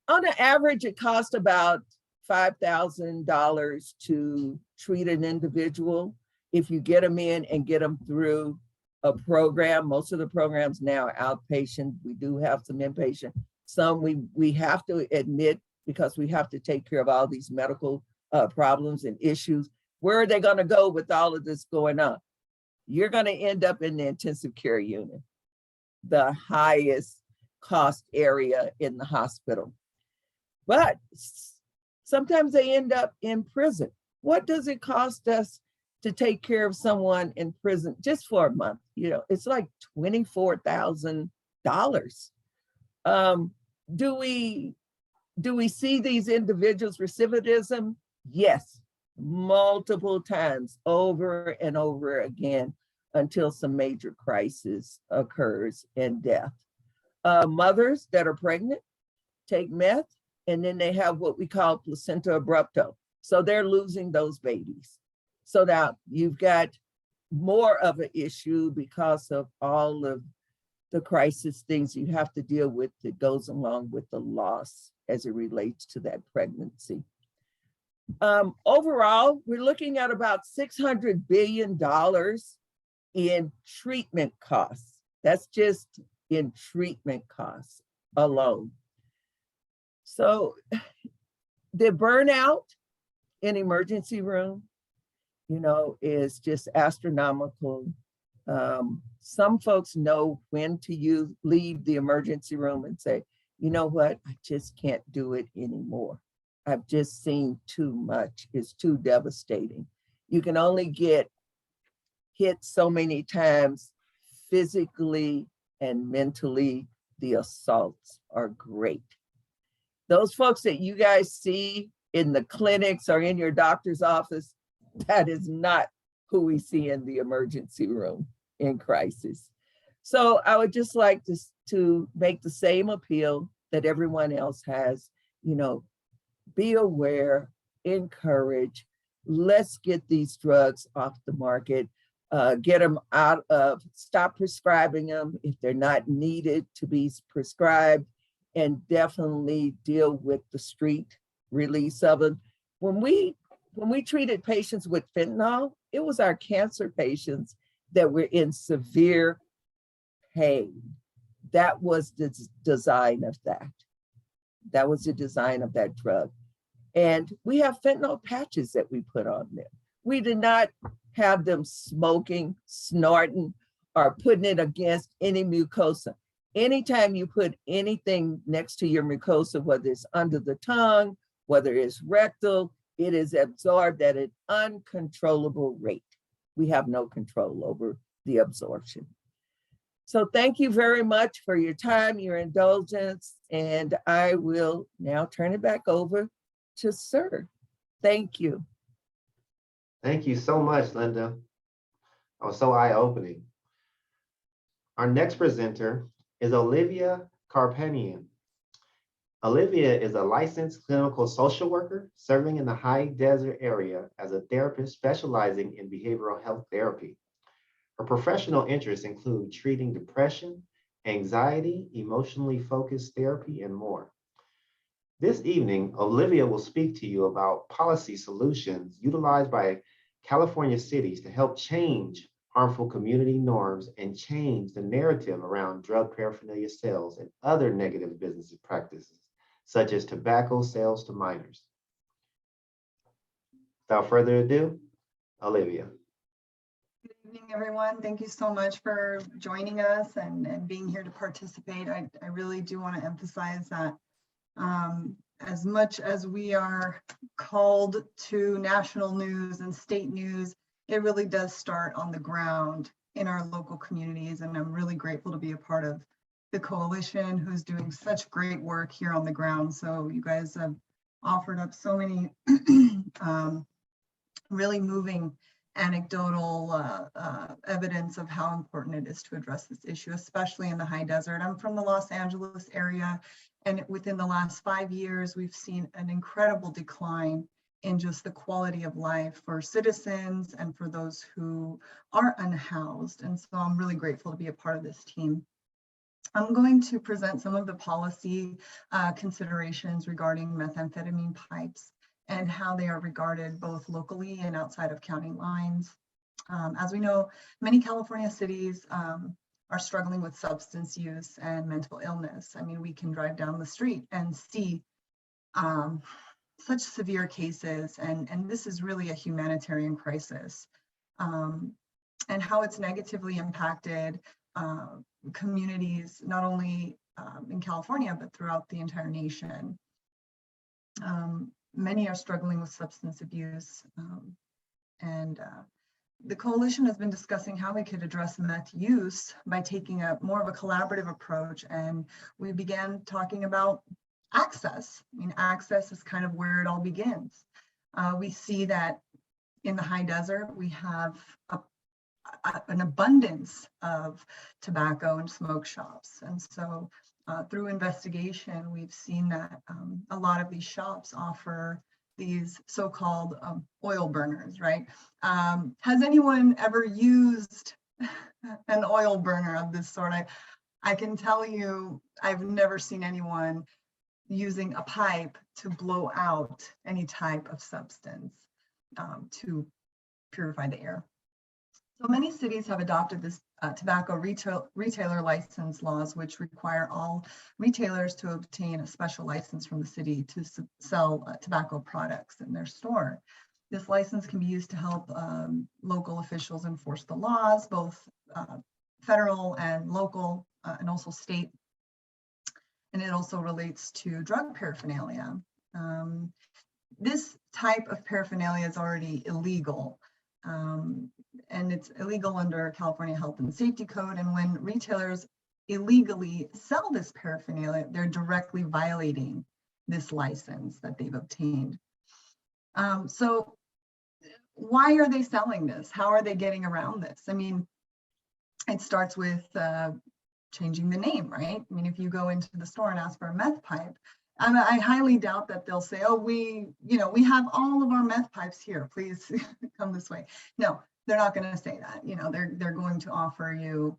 On an average, it costs about $5,000 to treat an individual. If you get them in and get them through a program, most of the programs now are outpatient. We do have some inpatient. Some we have to admit because we have to take care of all these medical problems and issues. Where are they going to go with all of this going on? You're going to end up in the intensive care unit, the highest cost area in the hospital. But Sometimes they end up in prison. What does it cost us to take care of someone in prison just for a month? You know, it's like $24,000. Do we see these individuals recidivism? Yes, multiple times, over and over again, until some major crisis occurs and death. Mothers that are pregnant take meth, and then they have what we call placenta abrupto. So they're losing those babies. So now you've got more of an issue because of all of the crisis things you have to deal with that goes along with the loss as it relates to that pregnancy. Overall, we're looking at about $600 billion in treatment costs. That's just in treatment costs alone. So the burnout in emergency room, you know, is just astronomical. Some folks know when to leave the emergency room and say, you know what, I just can't do it anymore. I've just seen too much. It's too devastating. You can only get hit so many times physically and mentally. The assaults are great. Those folks that you guys see in the clinics or in your doctor's office, that is not who we see in the emergency room in crisis. So I would just like to make the same appeal that everyone else has, you know, be aware, encourage, let's get these drugs off the market, get them out of, stop prescribing them if they're not needed to be prescribed, and definitely deal with the street release of them. When we treated patients with fentanyl, it was our cancer patients that were in severe pain. That was the design of that. That was the design of that drug. And we have fentanyl patches that we put on them. We did not have them smoking, snorting, or putting it against any mucosa. Anytime you put anything next to your mucosa, whether it's under the tongue, whether it's rectal, it is absorbed at an uncontrollable rate. We have no control over the absorption. So thank you very much for your time, your indulgence, and I will now turn it back over to Sir. Thank you. Thank you so much, Linda. That was so eye-opening. Our next presenter is Olivia Carpanian. Olivia is a licensed clinical social worker serving in the high desert area as a therapist specializing in behavioral health therapy. Her professional interests include treating depression, anxiety, emotionally focused therapy, and more. This evening, Olivia will speak to you about policy solutions utilized by California cities to help change harmful community norms and change the narrative around drug paraphernalia sales and other negative business practices, such as tobacco sales to minors. Without further ado, Olivia. Good evening, everyone. Thank you so much for joining us and being here to participate. I really do want to emphasize that as much as we are called to national news and state news, it really does start on the ground in our local communities. And I'm really grateful to be a part of the coalition who's doing such great work here on the ground. So you guys have offered up so many really moving anecdotal evidence of how important it is to address this issue, especially in the high desert. I'm from the Los Angeles area, and within the last 5 years, we've seen an incredible decline in just the quality of life for citizens and for those who are unhoused. And so I'm really grateful to be a part of this team. I'm going to present some of the policy considerations regarding methamphetamine pipes and how they are regarded both locally and outside of county lines. As we know, many California cities are struggling with substance use and mental illness. I mean, we can drive down the street and see such severe cases, and this is really a humanitarian crisis, and how it's negatively impacted communities, not only in California, but throughout the entire nation. many are struggling with substance abuse. The coalition has been discussing how we could address meth use by taking a more of a collaborative approach. And we began talking about access. I mean, access is kind of where it all begins. We see that in the high desert, we have an abundance of tobacco and smoke shops. And so through investigation, we've seen that a lot of these shops offer these so-called oil burners, right? Has anyone ever used an oil burner of this sort? I can tell you, I've never seen anyone using a pipe to blow out any type of substance to purify the air. So many cities have adopted this tobacco retailer license laws, which require all retailers to obtain a special license from the city to sell tobacco products in their store. This license can be used to help local officials enforce the laws, both federal and local, and also state. And it also relates to drug paraphernalia. This type of paraphernalia is already illegal. And it's illegal under California Health and Safety Code. And when retailers illegally sell this paraphernalia, they're directly violating this license that they've obtained. So why are they selling this? How are they getting around this? I mean, it starts with changing the name, right? I mean, if you go into the store and ask for a meth pipe, I highly doubt that they'll say, oh, we have all of our meth pipes here, please come this way. No, they're not going to say that. They're going to offer you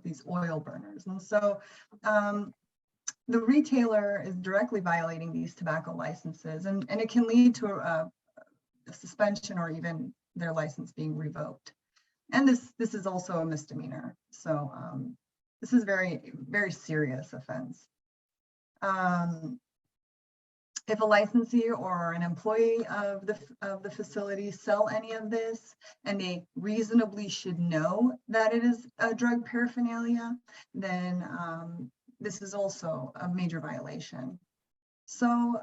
these oil burners. And so the retailer is directly violating these tobacco licenses, and it can lead to a suspension or even their license being revoked. And this is also a misdemeanor. So this is very, very serious offense. If a licensee or an employee of the facility sell any of this, and they reasonably should know that it is a drug paraphernalia, then this is also a major violation. So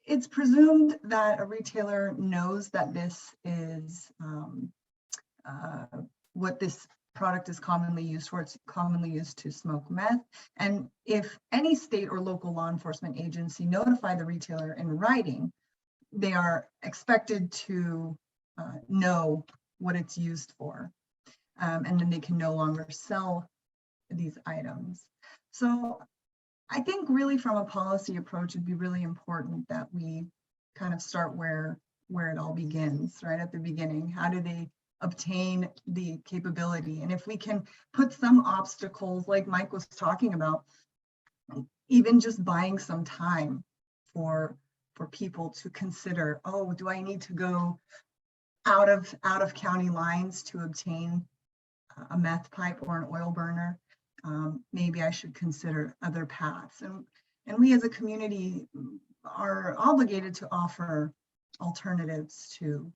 it's presumed that a retailer knows that this is what this product is commonly used for. It's commonly used to smoke meth. And if any state or local law enforcement agency notify the retailer in writing, they are expected to know what it's used for. And then they can no longer sell these items. So I think really from a policy approach, it'd be really important that we kind of start where it all begins, right at the beginning. How do they obtain the capability? And if we can put some obstacles, like Mike was talking about, even just buying some time for people to consider, oh, do I need to go out of county lines to obtain a meth pipe or an oil burner? Maybe I should consider other paths. And we as a community are obligated to offer alternatives to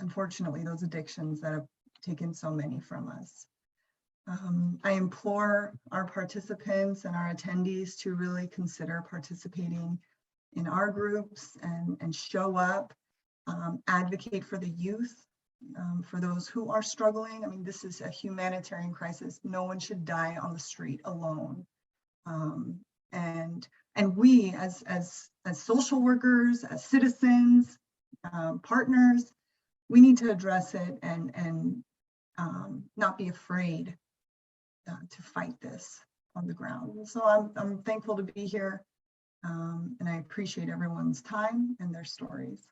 unfortunately, those addictions that have taken so many from us. I implore our participants and our attendees to really consider participating in our groups and show up, advocate for the youth, for those who are struggling. I mean, this is a humanitarian crisis. No one should die on the street alone. And we as social workers, as citizens, partners, we need to address it and not be afraid to fight this on the ground. So I'm thankful to be here, and I appreciate everyone's time and their stories.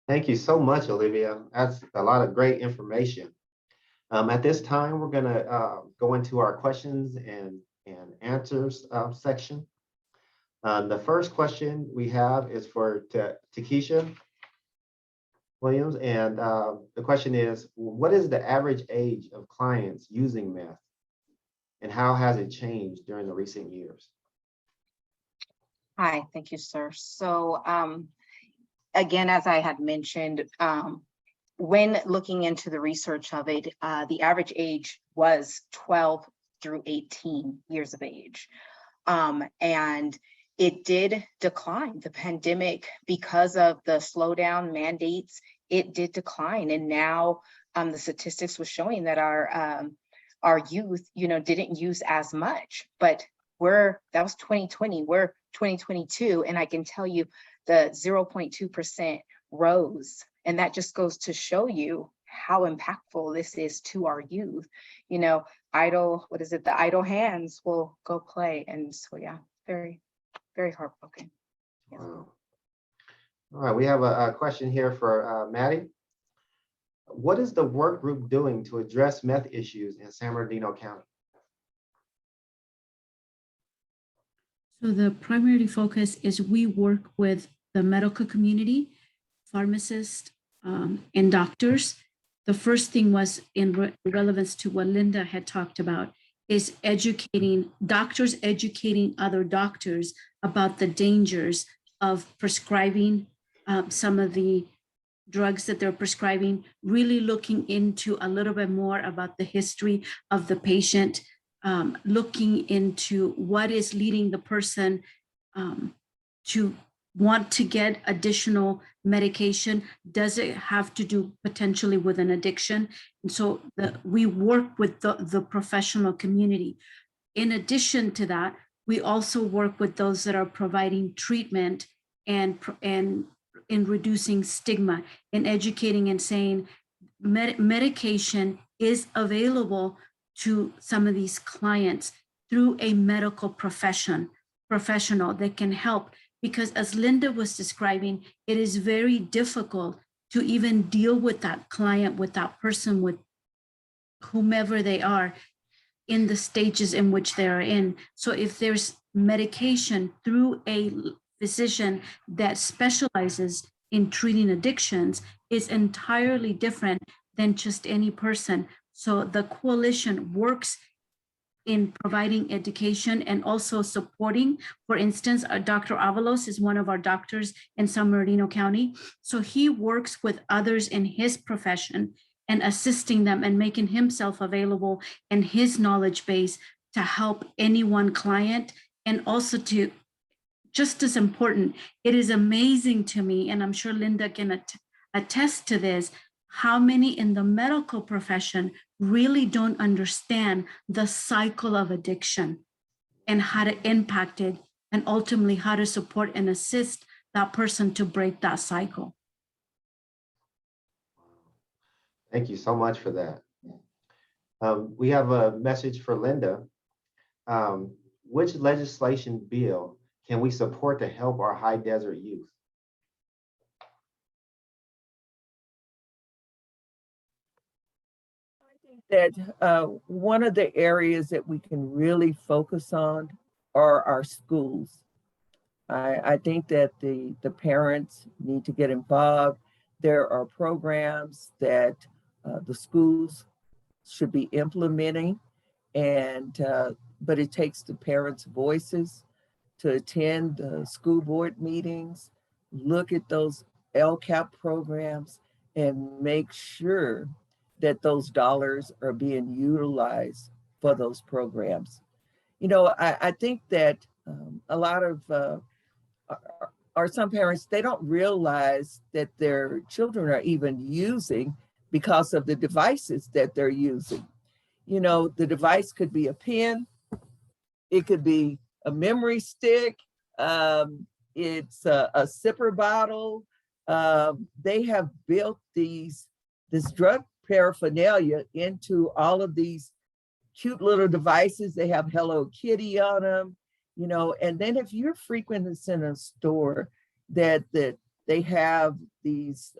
Thank you so much, Olivia. That's a lot of great information. At this time, we're going to go into our questions and answers section. The first question we have is for Takesha Williams, and the question is, what is the average age of clients using meth, and how has it changed during the recent years? Hi, thank you, sir. So again, as I had mentioned, when looking into the research of it, the average age was 12 through 18 years of age. And it did decline. The pandemic, because of the slowdown mandates, it did decline. And now the statistics were showing that our youth, didn't use as much, but that was 2020, we're 2022. And I can tell you the 0.2% rose. And that just goes to show you how impactful this is to our youth. The idle hands will go play. And so, yeah, very, very heartbroken. Yeah. Wow. All right, we have a question here for Maddie. What is the work group doing to address meth issues in San Bernardino County? So the primary focus is we work with the medical community, pharmacists, and doctors. The first thing was in relevance to what Linda had talked about, is educating other doctors about the dangers of prescribing some of the drugs that they're prescribing, really looking into a little bit more about the history of the patient, looking into what is leading the person to want to get additional medication. Does it have to do potentially with an addiction? And so we work with the professional community. In addition to that, we also work with those that are providing treatment and in reducing stigma, and educating and saying medication is available to some of these clients through a medical professional that can help. Because as Linda was describing, it is very difficult to even deal with that client, with that person, with whomever they are in the stages in which they are in. So if there's medication through a physician that specializes in treating addictions, is entirely different than just any person. So the coalition works in providing education and also supporting. For instance, Dr. Avalos is one of our doctors in San Bernardino County. So he works with others in his profession and assisting them and making himself available and his knowledge base to help any one client. And also to, just as important, it is amazing to me, and I'm sure Linda can attest to this, how many in the medical profession really don't understand the cycle of addiction and how to impact it, and ultimately how to support and assist that person to break that cycle. Thank you so much for that. We have a message for Linda. Which legislation bill can we support to help our high desert youth? That one of the areas that we can really focus on are our schools. I think that the parents need to get involved. There are programs that the schools should be implementing, and but it takes the parents' voices to attend the school board meetings, look at those LCAP programs, and make sure that those dollars are being utilized for those programs. I think that a lot of or some parents, they don't realize that their children are even using because of the devices that they're using. The device could be a pen, it could be a memory stick, it's a sipper bottle. They have built this drug paraphernalia into all of these cute little devices. They have Hello Kitty on them, and then if you're frequenting in a store that they have these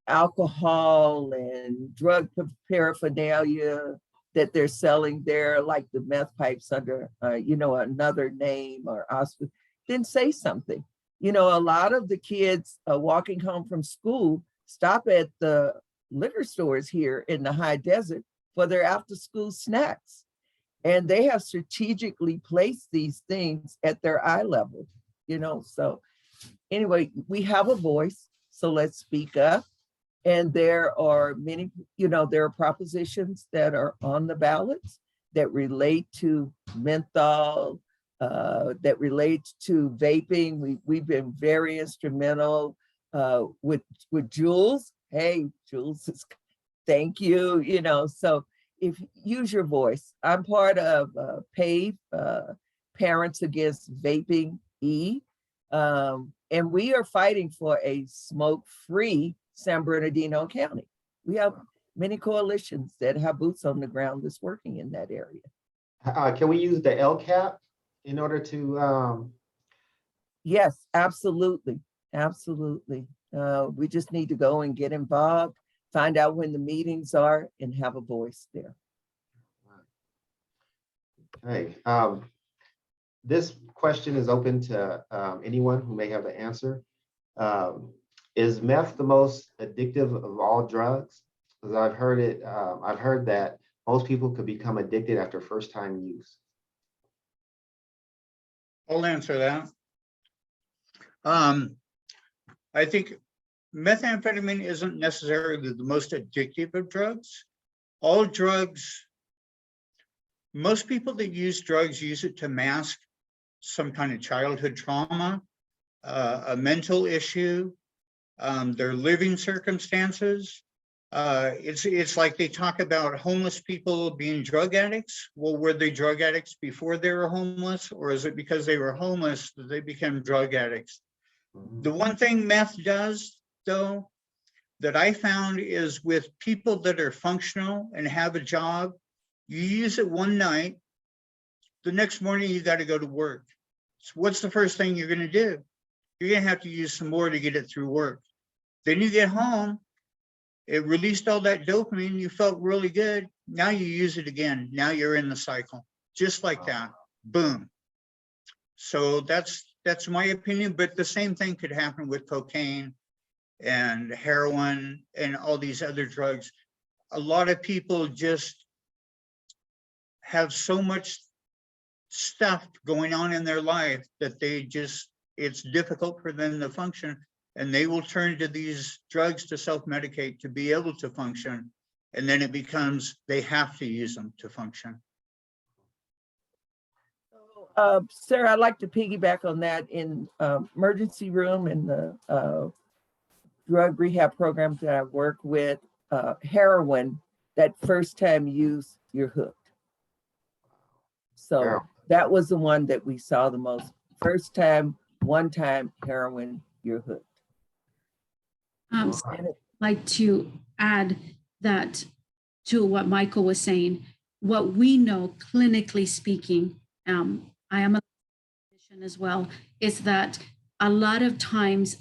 alcohol and drug paraphernalia that they're selling there, like the meth pipes under, another name or auspice, then say something. A lot of the kids walking home from school stop at the liquor stores here in the high desert for their after school snacks. And they have strategically placed these things at their eye level, So anyway, we have a voice, so let's speak up. And there are many, there are propositions that are on the ballots that relate to menthol, that relate to vaping. We've been very instrumental with Jules. Hey, Jules, thank you. You know, so if use your voice. I'm part of PAVE, Parents Against Vaping E, and we are fighting for a smoke-free San Bernardino County. We have many coalitions that have boots on the ground that's working in that area. Can we use the LCAP in order to? Yes, absolutely, absolutely. We just need to go and get involved, find out when the meetings are, and have a voice there. Okay. This question is open to anyone who may have the answer. Is meth the most addictive of all drugs? Because I've heard that most people could become addicted after first time use. I'll answer that. I think methamphetamine isn't necessarily the most addictive of drugs. All drugs, most people that use drugs use it to mask some kind of childhood trauma, a mental issue, their living circumstances. It's like they talk about homeless people being drug addicts. Well, were they drug addicts before they were homeless, or is it because they were homeless that they became drug addicts? The one thing meth does, though, that I found is with people that are functional and have a job, you use it one night, the next morning you got to go to work. So what's the first thing you're going to do? You're going to have to use some more to get it through work. Then you get home, it released all that dopamine, you felt really good. Now you use it again. Now you're in the cycle, just like that. Boom. So that's my opinion, but the same thing could happen with cocaine and heroin and all these other drugs. A lot of people just have so much stuff going on in their life that it's difficult for them to function, and they will turn to these drugs to self-medicate to be able to function. And then it becomes, they have to use them to function. Sarah, I'd like to piggyback on that. In emergency room and the drug rehab programs that I work with, heroin, that first time use, you're hooked. So that was the one that we saw the most. First time, one time heroin, you're hooked. So I'd like to add that to what Michael was saying. What we know, clinically speaking, I am a clinician as well, is that a lot of times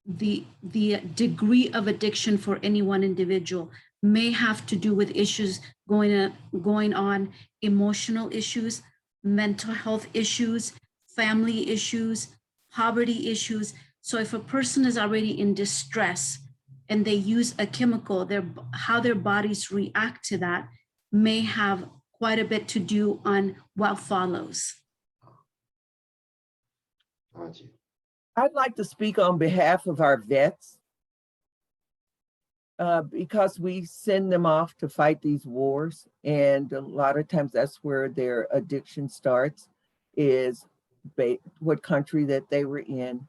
the degree of addiction for any one individual may have to do with issues going on, emotional issues, mental health issues, family issues, poverty issues. So if a person is already in distress and they use a chemical, how their bodies react to that may have quite a bit to do on what follows. I'd like to speak on behalf of our vets, because we send them off to fight these wars. And a lot of times that's where their addiction starts, is what country that they were in,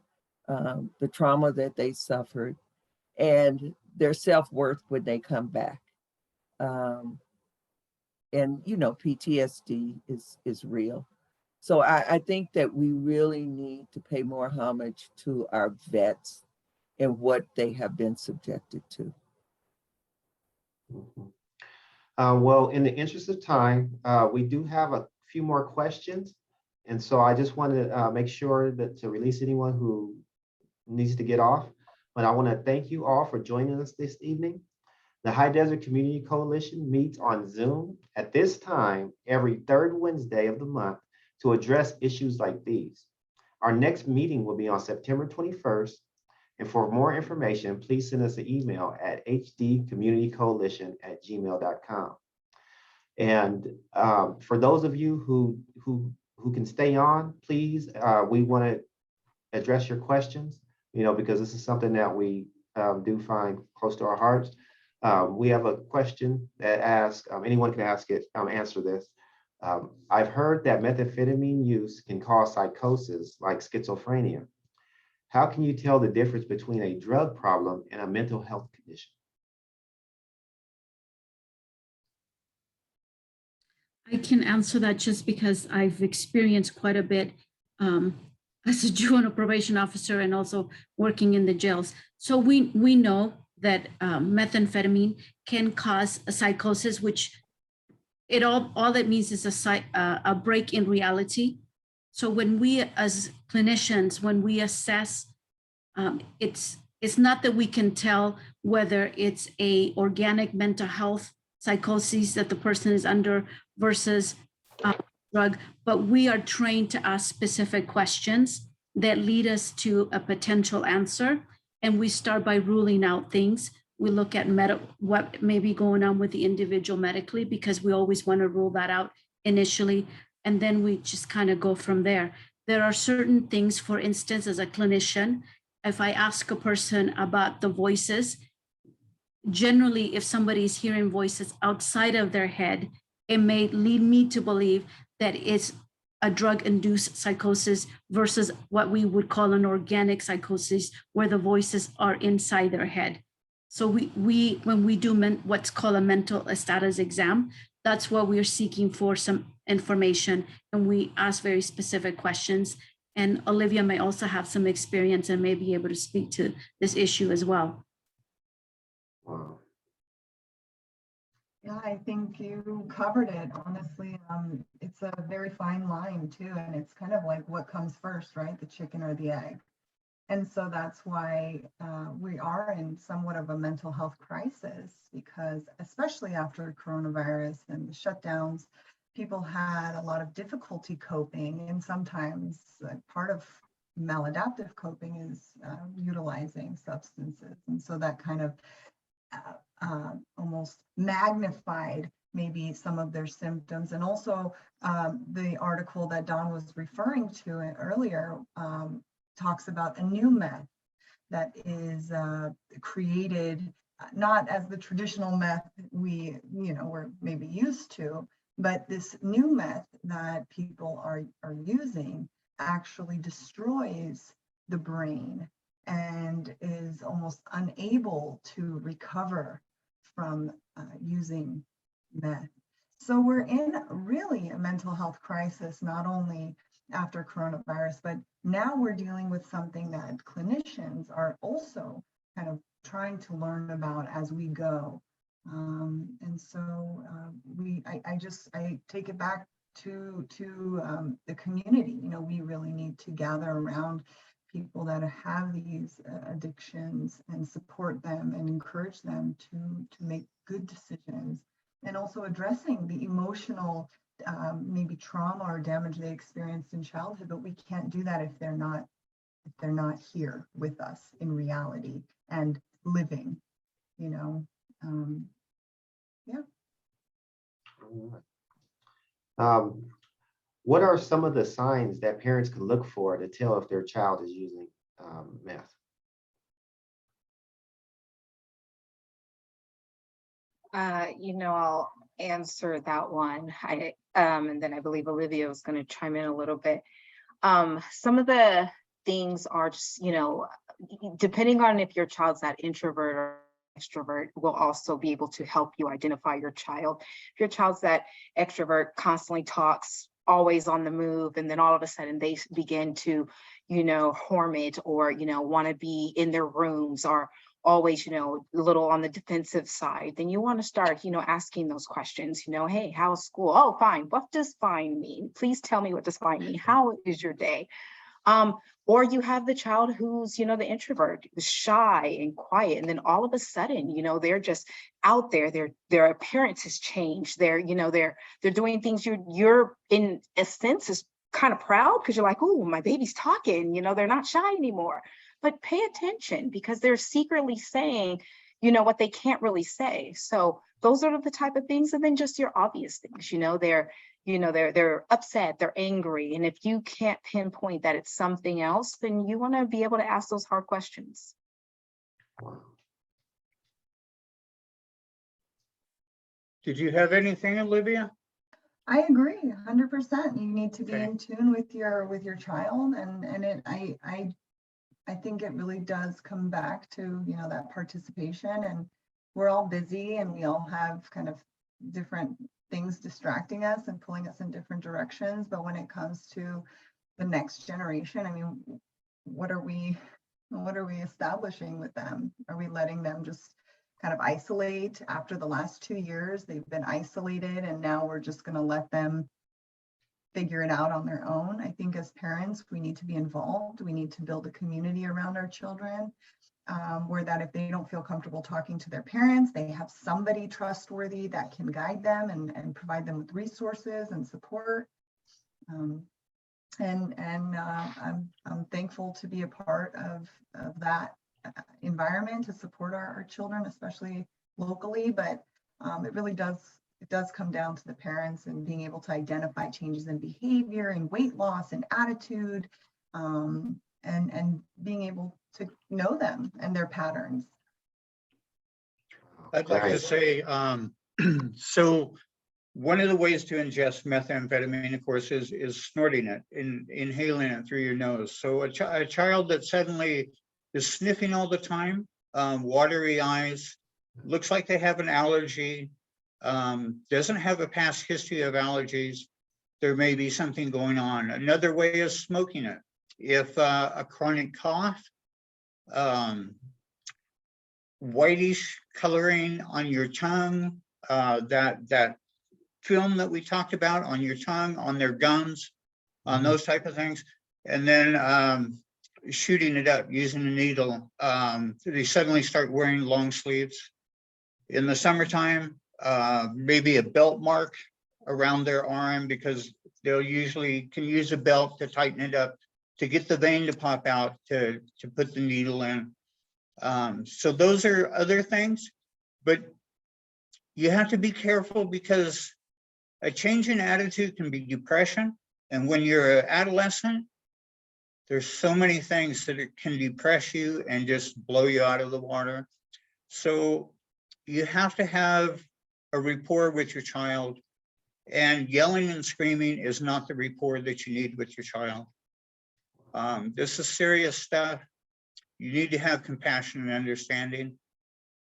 the trauma that they suffered, and their self-worth when they come back. And, you know, PTSD is real. So I think that we really need to pay more homage to our vets and what they have been subjected to. Well, in the interest of time, we do have a few more questions. And so I just want to make sure that to release anyone who needs to get off. But I want to thank you all for joining us this evening. The High Desert Community Coalition meets on Zoom at this time every third Wednesday of the month to address issues like these. Our next meeting will be on September 21st. And for more information, please send us an email at hdcommunitycoalition@gmail.com. And for those of you who can stay on, please, we want to address your questions, you know, because this is something that we do find close to our hearts. We have a question that asks, anyone can ask it, answer this. I've heard that methamphetamine use can cause psychosis like schizophrenia. How can you tell the difference between a drug problem and a mental health condition? I can answer that just because I've experienced quite a bit as a juvenile probation officer and also working in the jails. So we know that methamphetamine can cause a psychosis, which all that means is a break in reality. So when we as clinicians, when we assess, it's not that we can tell whether it's a organic mental health psychosis that the person is under versus drug, but we are trained to ask specific questions that lead us to a potential answer. And we start by ruling out things. We look at what may be going on with the individual medically, because we always want to rule that out initially. And then we just kind of go from there. There are certain things, for instance, as a clinician, if I ask a person about the voices, generally, if somebody is hearing voices outside of their head, it may lead me to believe that it's a drug-induced psychosis versus what we would call an organic psychosis, where the voices are inside their head. So when we do what's called a mental status exam, that's what we're seeking for some information, and we ask very specific questions. And Olivia may also have some experience and may be able to speak to this issue as well. Wow. Yeah, I think you covered it, honestly. It's a very fine line too, and it's kind of like what comes first, right? The chicken or the egg. And so that's why we are in somewhat of a mental health crisis, because especially after coronavirus and the shutdowns, people had a lot of difficulty coping, and sometimes part of maladaptive coping is utilizing substances. And so that kind of almost magnified maybe some of their symptoms. And also the article that Don was referring to earlier talks about a new meth that is created not as the traditional meth we're maybe used to, but this new meth that people are using actually destroys the brain and is almost unable to recover from using meth. So we're in really a mental health crisis, not only after coronavirus, but now we're dealing with something that clinicians are also kind of trying to learn about as we go. And so I take it back to the community. We really need to gather around people that have these addictions and support them and encourage them to make good decisions, and also addressing the emotional maybe trauma or damage they experienced in childhood. But we can't do that if they're not here with us in reality and living, yeah. What are some of the signs that parents can look for to tell if their child is using meth? I'll answer that one. And then I believe Olivia was going to chime in a little bit. Some of the things are just, depending on if your child's that introvert or extrovert, will also be able to help you identify your child. If your child's that extrovert, constantly talks, always on the move, and then all of a sudden they begin to, hermit or, want to be in their rooms, or always, a little on the defensive side, then you want to start, asking those questions, hey, how's school? Oh, fine. What does fine mean? Please tell me, what does fine mean? How is your day? Or you have the child who's, the introvert, shy and quiet. And then all of a sudden, they're just out there. Their appearance has changed. They're doing things you're in a sense is kind of proud, because you're like, oh, my baby's talking, they're not shy anymore. But pay attention, because they're secretly saying, what they can't really say. So those are the type of things. And then just your obvious things, they're upset, they're angry. And if you can't pinpoint that it's something else, then you want to be able to ask those hard questions. Did you have anything, Olivia? I agree 100%. You need to be Okay. in tune with your child, and I think it really does come back to, you know, that participation, and we're all busy and we all have kind of different things distracting us and pulling us in different directions. But when it comes to the next generation, I mean, what are we establishing with them? Are we letting them just kind of isolate after the last 2 years? They've been isolated and now we're just going to let them figure it out on their own. I think as parents, we need to be involved. We need to build a community around our children, where that if they don't feel comfortable talking to their parents, they have somebody trustworthy that can guide them and provide them with resources and support. I'm thankful to be a part of that environment to support our children, especially locally. But it really does come down to the parents and being able to identify changes in behavior and weight loss and attitude, and being able to know them and their patterns. I'd like to say, so one of the ways to ingest methamphetamine, of course, is snorting it, inhaling it through your nose. So a child that suddenly is sniffing all the time, watery eyes, looks like they have an allergy, doesn't have a past history of allergies, there may be something going on. Another way is smoking it. If a chronic cough, whitish coloring on your tongue, that film that we talked about on your tongue, on their gums, on those type of things, and then shooting it up using a needle. They suddenly start wearing long sleeves. In the summertime, maybe a belt mark around their arm, because they'll usually can use a belt to tighten it up to get the vein to pop out to put the needle in. So those are other things, but you have to be careful because a change in attitude can be depression. And when you're an adolescent, there's so many things that it can depress you and just blow you out of the water. So you have to have a rapport with your child, and yelling and screaming is not the rapport that you need with your child. This is serious stuff. You need to have compassion and understanding.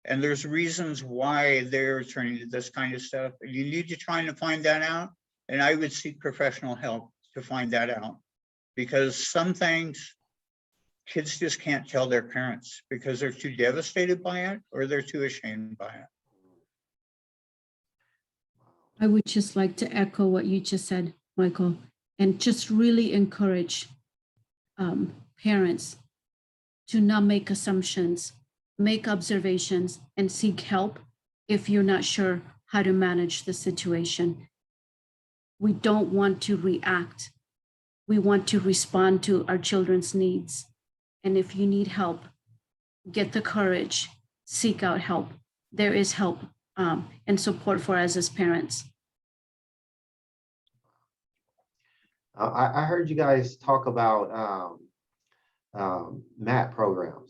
And there's reasons why they're turning to this kind of stuff. You need to try to find that out. And I would seek professional help to find that out, because some things kids just can't tell their parents because they're too devastated by it or they're too ashamed by it. I would just like to echo what you just said, Michael, and just really encourage parents to not make assumptions, make observations, and seek help if you're not sure how to manage the situation. We don't want to react. We want to respond to our children's needs. And if you need help, get the courage, seek out help. There is help and support for us as parents. I heard you guys talk about MAT programs.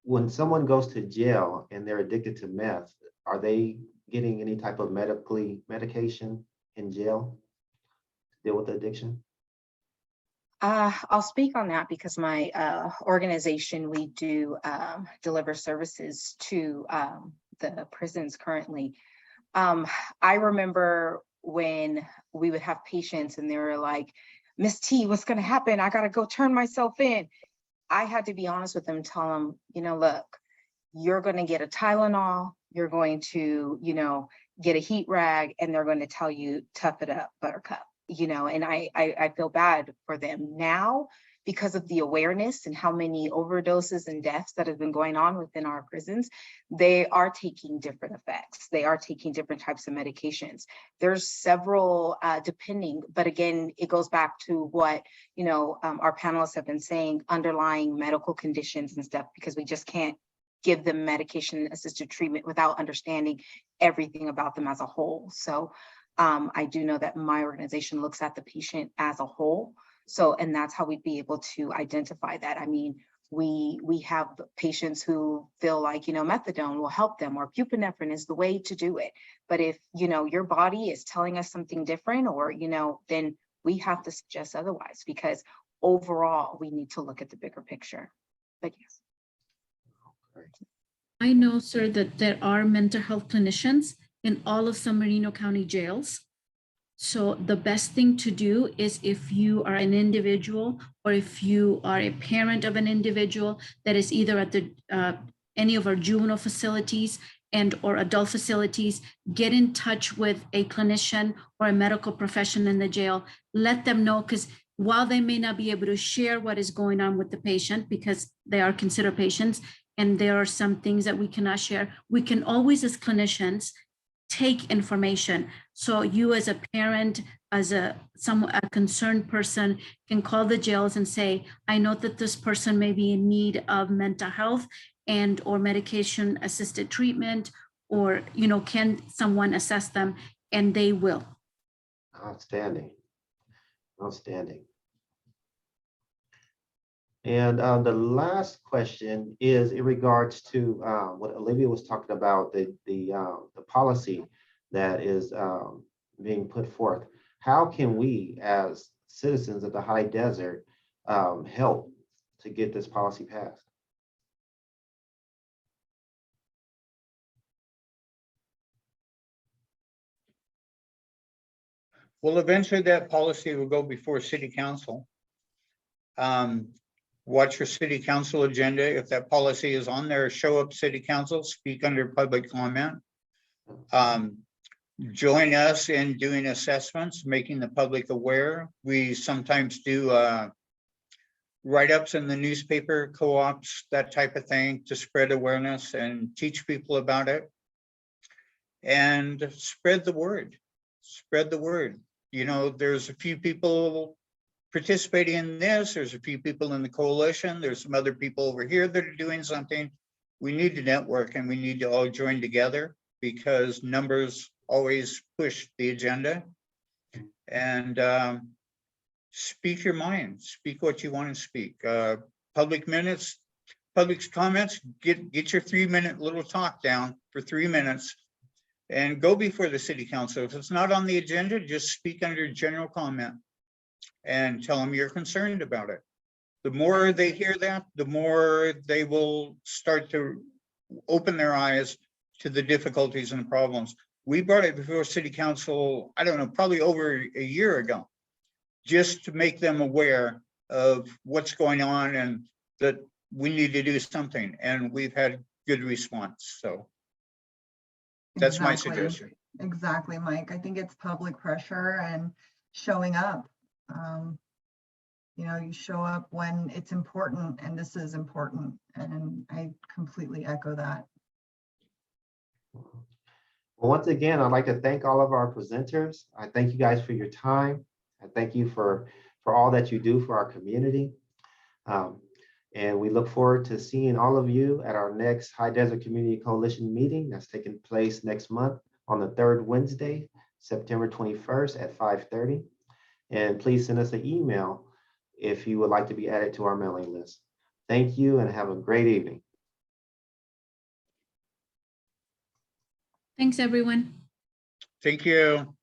When someone goes to jail and they're addicted to meth, are they getting any type of medication in jail to deal with the addiction? I'll speak on that because my organization, we do deliver services to the prisons currently. I remember when we would have patients and they were like, Miss T, what's going to happen? I got to go turn myself in. I had to be honest with them, tell them, look, you're going to get a Tylenol, you're going to, get a heat rag, and they're going to tell you, tough it up, buttercup, and I feel bad for them now because of the awareness and how many overdoses and deaths that have been going on within our prisons. They are taking different effects. They are taking different types of medications. There's several depending, but again, it goes back to what, our panelists have been saying, underlying medical conditions and stuff, because we just can't give them medication assisted treatment without understanding everything about them as a whole. So I do know that my organization looks at the patient as a whole. So, and that's how we'd be able to identify that. I mean, we have patients who feel like, methadone will help them, or buprenorphine is the way to do it. But if, your body is telling us something different, or, then we have to suggest otherwise, because overall we need to look at the bigger picture. But yes. I know, sir, that there are mental health clinicians in all of San Bernardino County jails. So the best thing to do is, if you are an individual, or if you are a parent of an individual that is either at the any of our juvenile facilities and or adult facilities, get in touch with a clinician or a medical professional in the jail. Let them know, because while they may not be able to share what is going on with the patient, because they are considered patients, and there are some things that we cannot share, we can always, as clinicians, take information. So you, as a parent, as a concerned person, can call the jails and say, I know that this person may be in need of mental health and or medication assisted treatment, or, can someone assess them? And they will. Outstanding. Outstanding. And the last question is in regards to what Olivia was talking about, the policy that is being put forth. How can we, as citizens of the high desert, help to get this policy passed? Well, eventually that policy will go before city council. Watch your city council agenda. If that policy is on there, show up city council, speak under public comment. Join us in doing assessments, making the public aware. We sometimes do write-ups in the newspaper, co-ops, that type of thing, to spread awareness and teach people about it. And spread the word. Spread the word. There's a few people participating in this. There's a few people in the coalition. There's some other people over here that are doing something. We need to network, and we need to all join together, because numbers always push the agenda. And speak your mind, speak what you want to speak. Public minutes, public comments, get your 3-minute little talk down for 3 minutes and go before the city council. If it's not on the agenda, just speak under general comment and tell them you're concerned about it. The more they hear that, the more they will start to open their eyes to the difficulties and problems. We brought it before city council, I don't know, probably over a year ago, just to make them aware of what's going on and that we need to do something. And we've had good response. So that's my suggestion. Exactly, Mike. I think it's public pressure and showing up. You show up when it's important, and this is important. And I completely echo that. Well, once again, I'd like to thank all of our presenters. I thank you guys for your time. I thank you for all that you do for our community. And we look forward to seeing all of you at our next High Desert Community Coalition meeting that's taking place next month on the 3rd Wednesday, September 21st at 5:30. And please send us an email if you would like to be added to our mailing list. Thank you and have a great evening. Thanks, everyone. Thank you.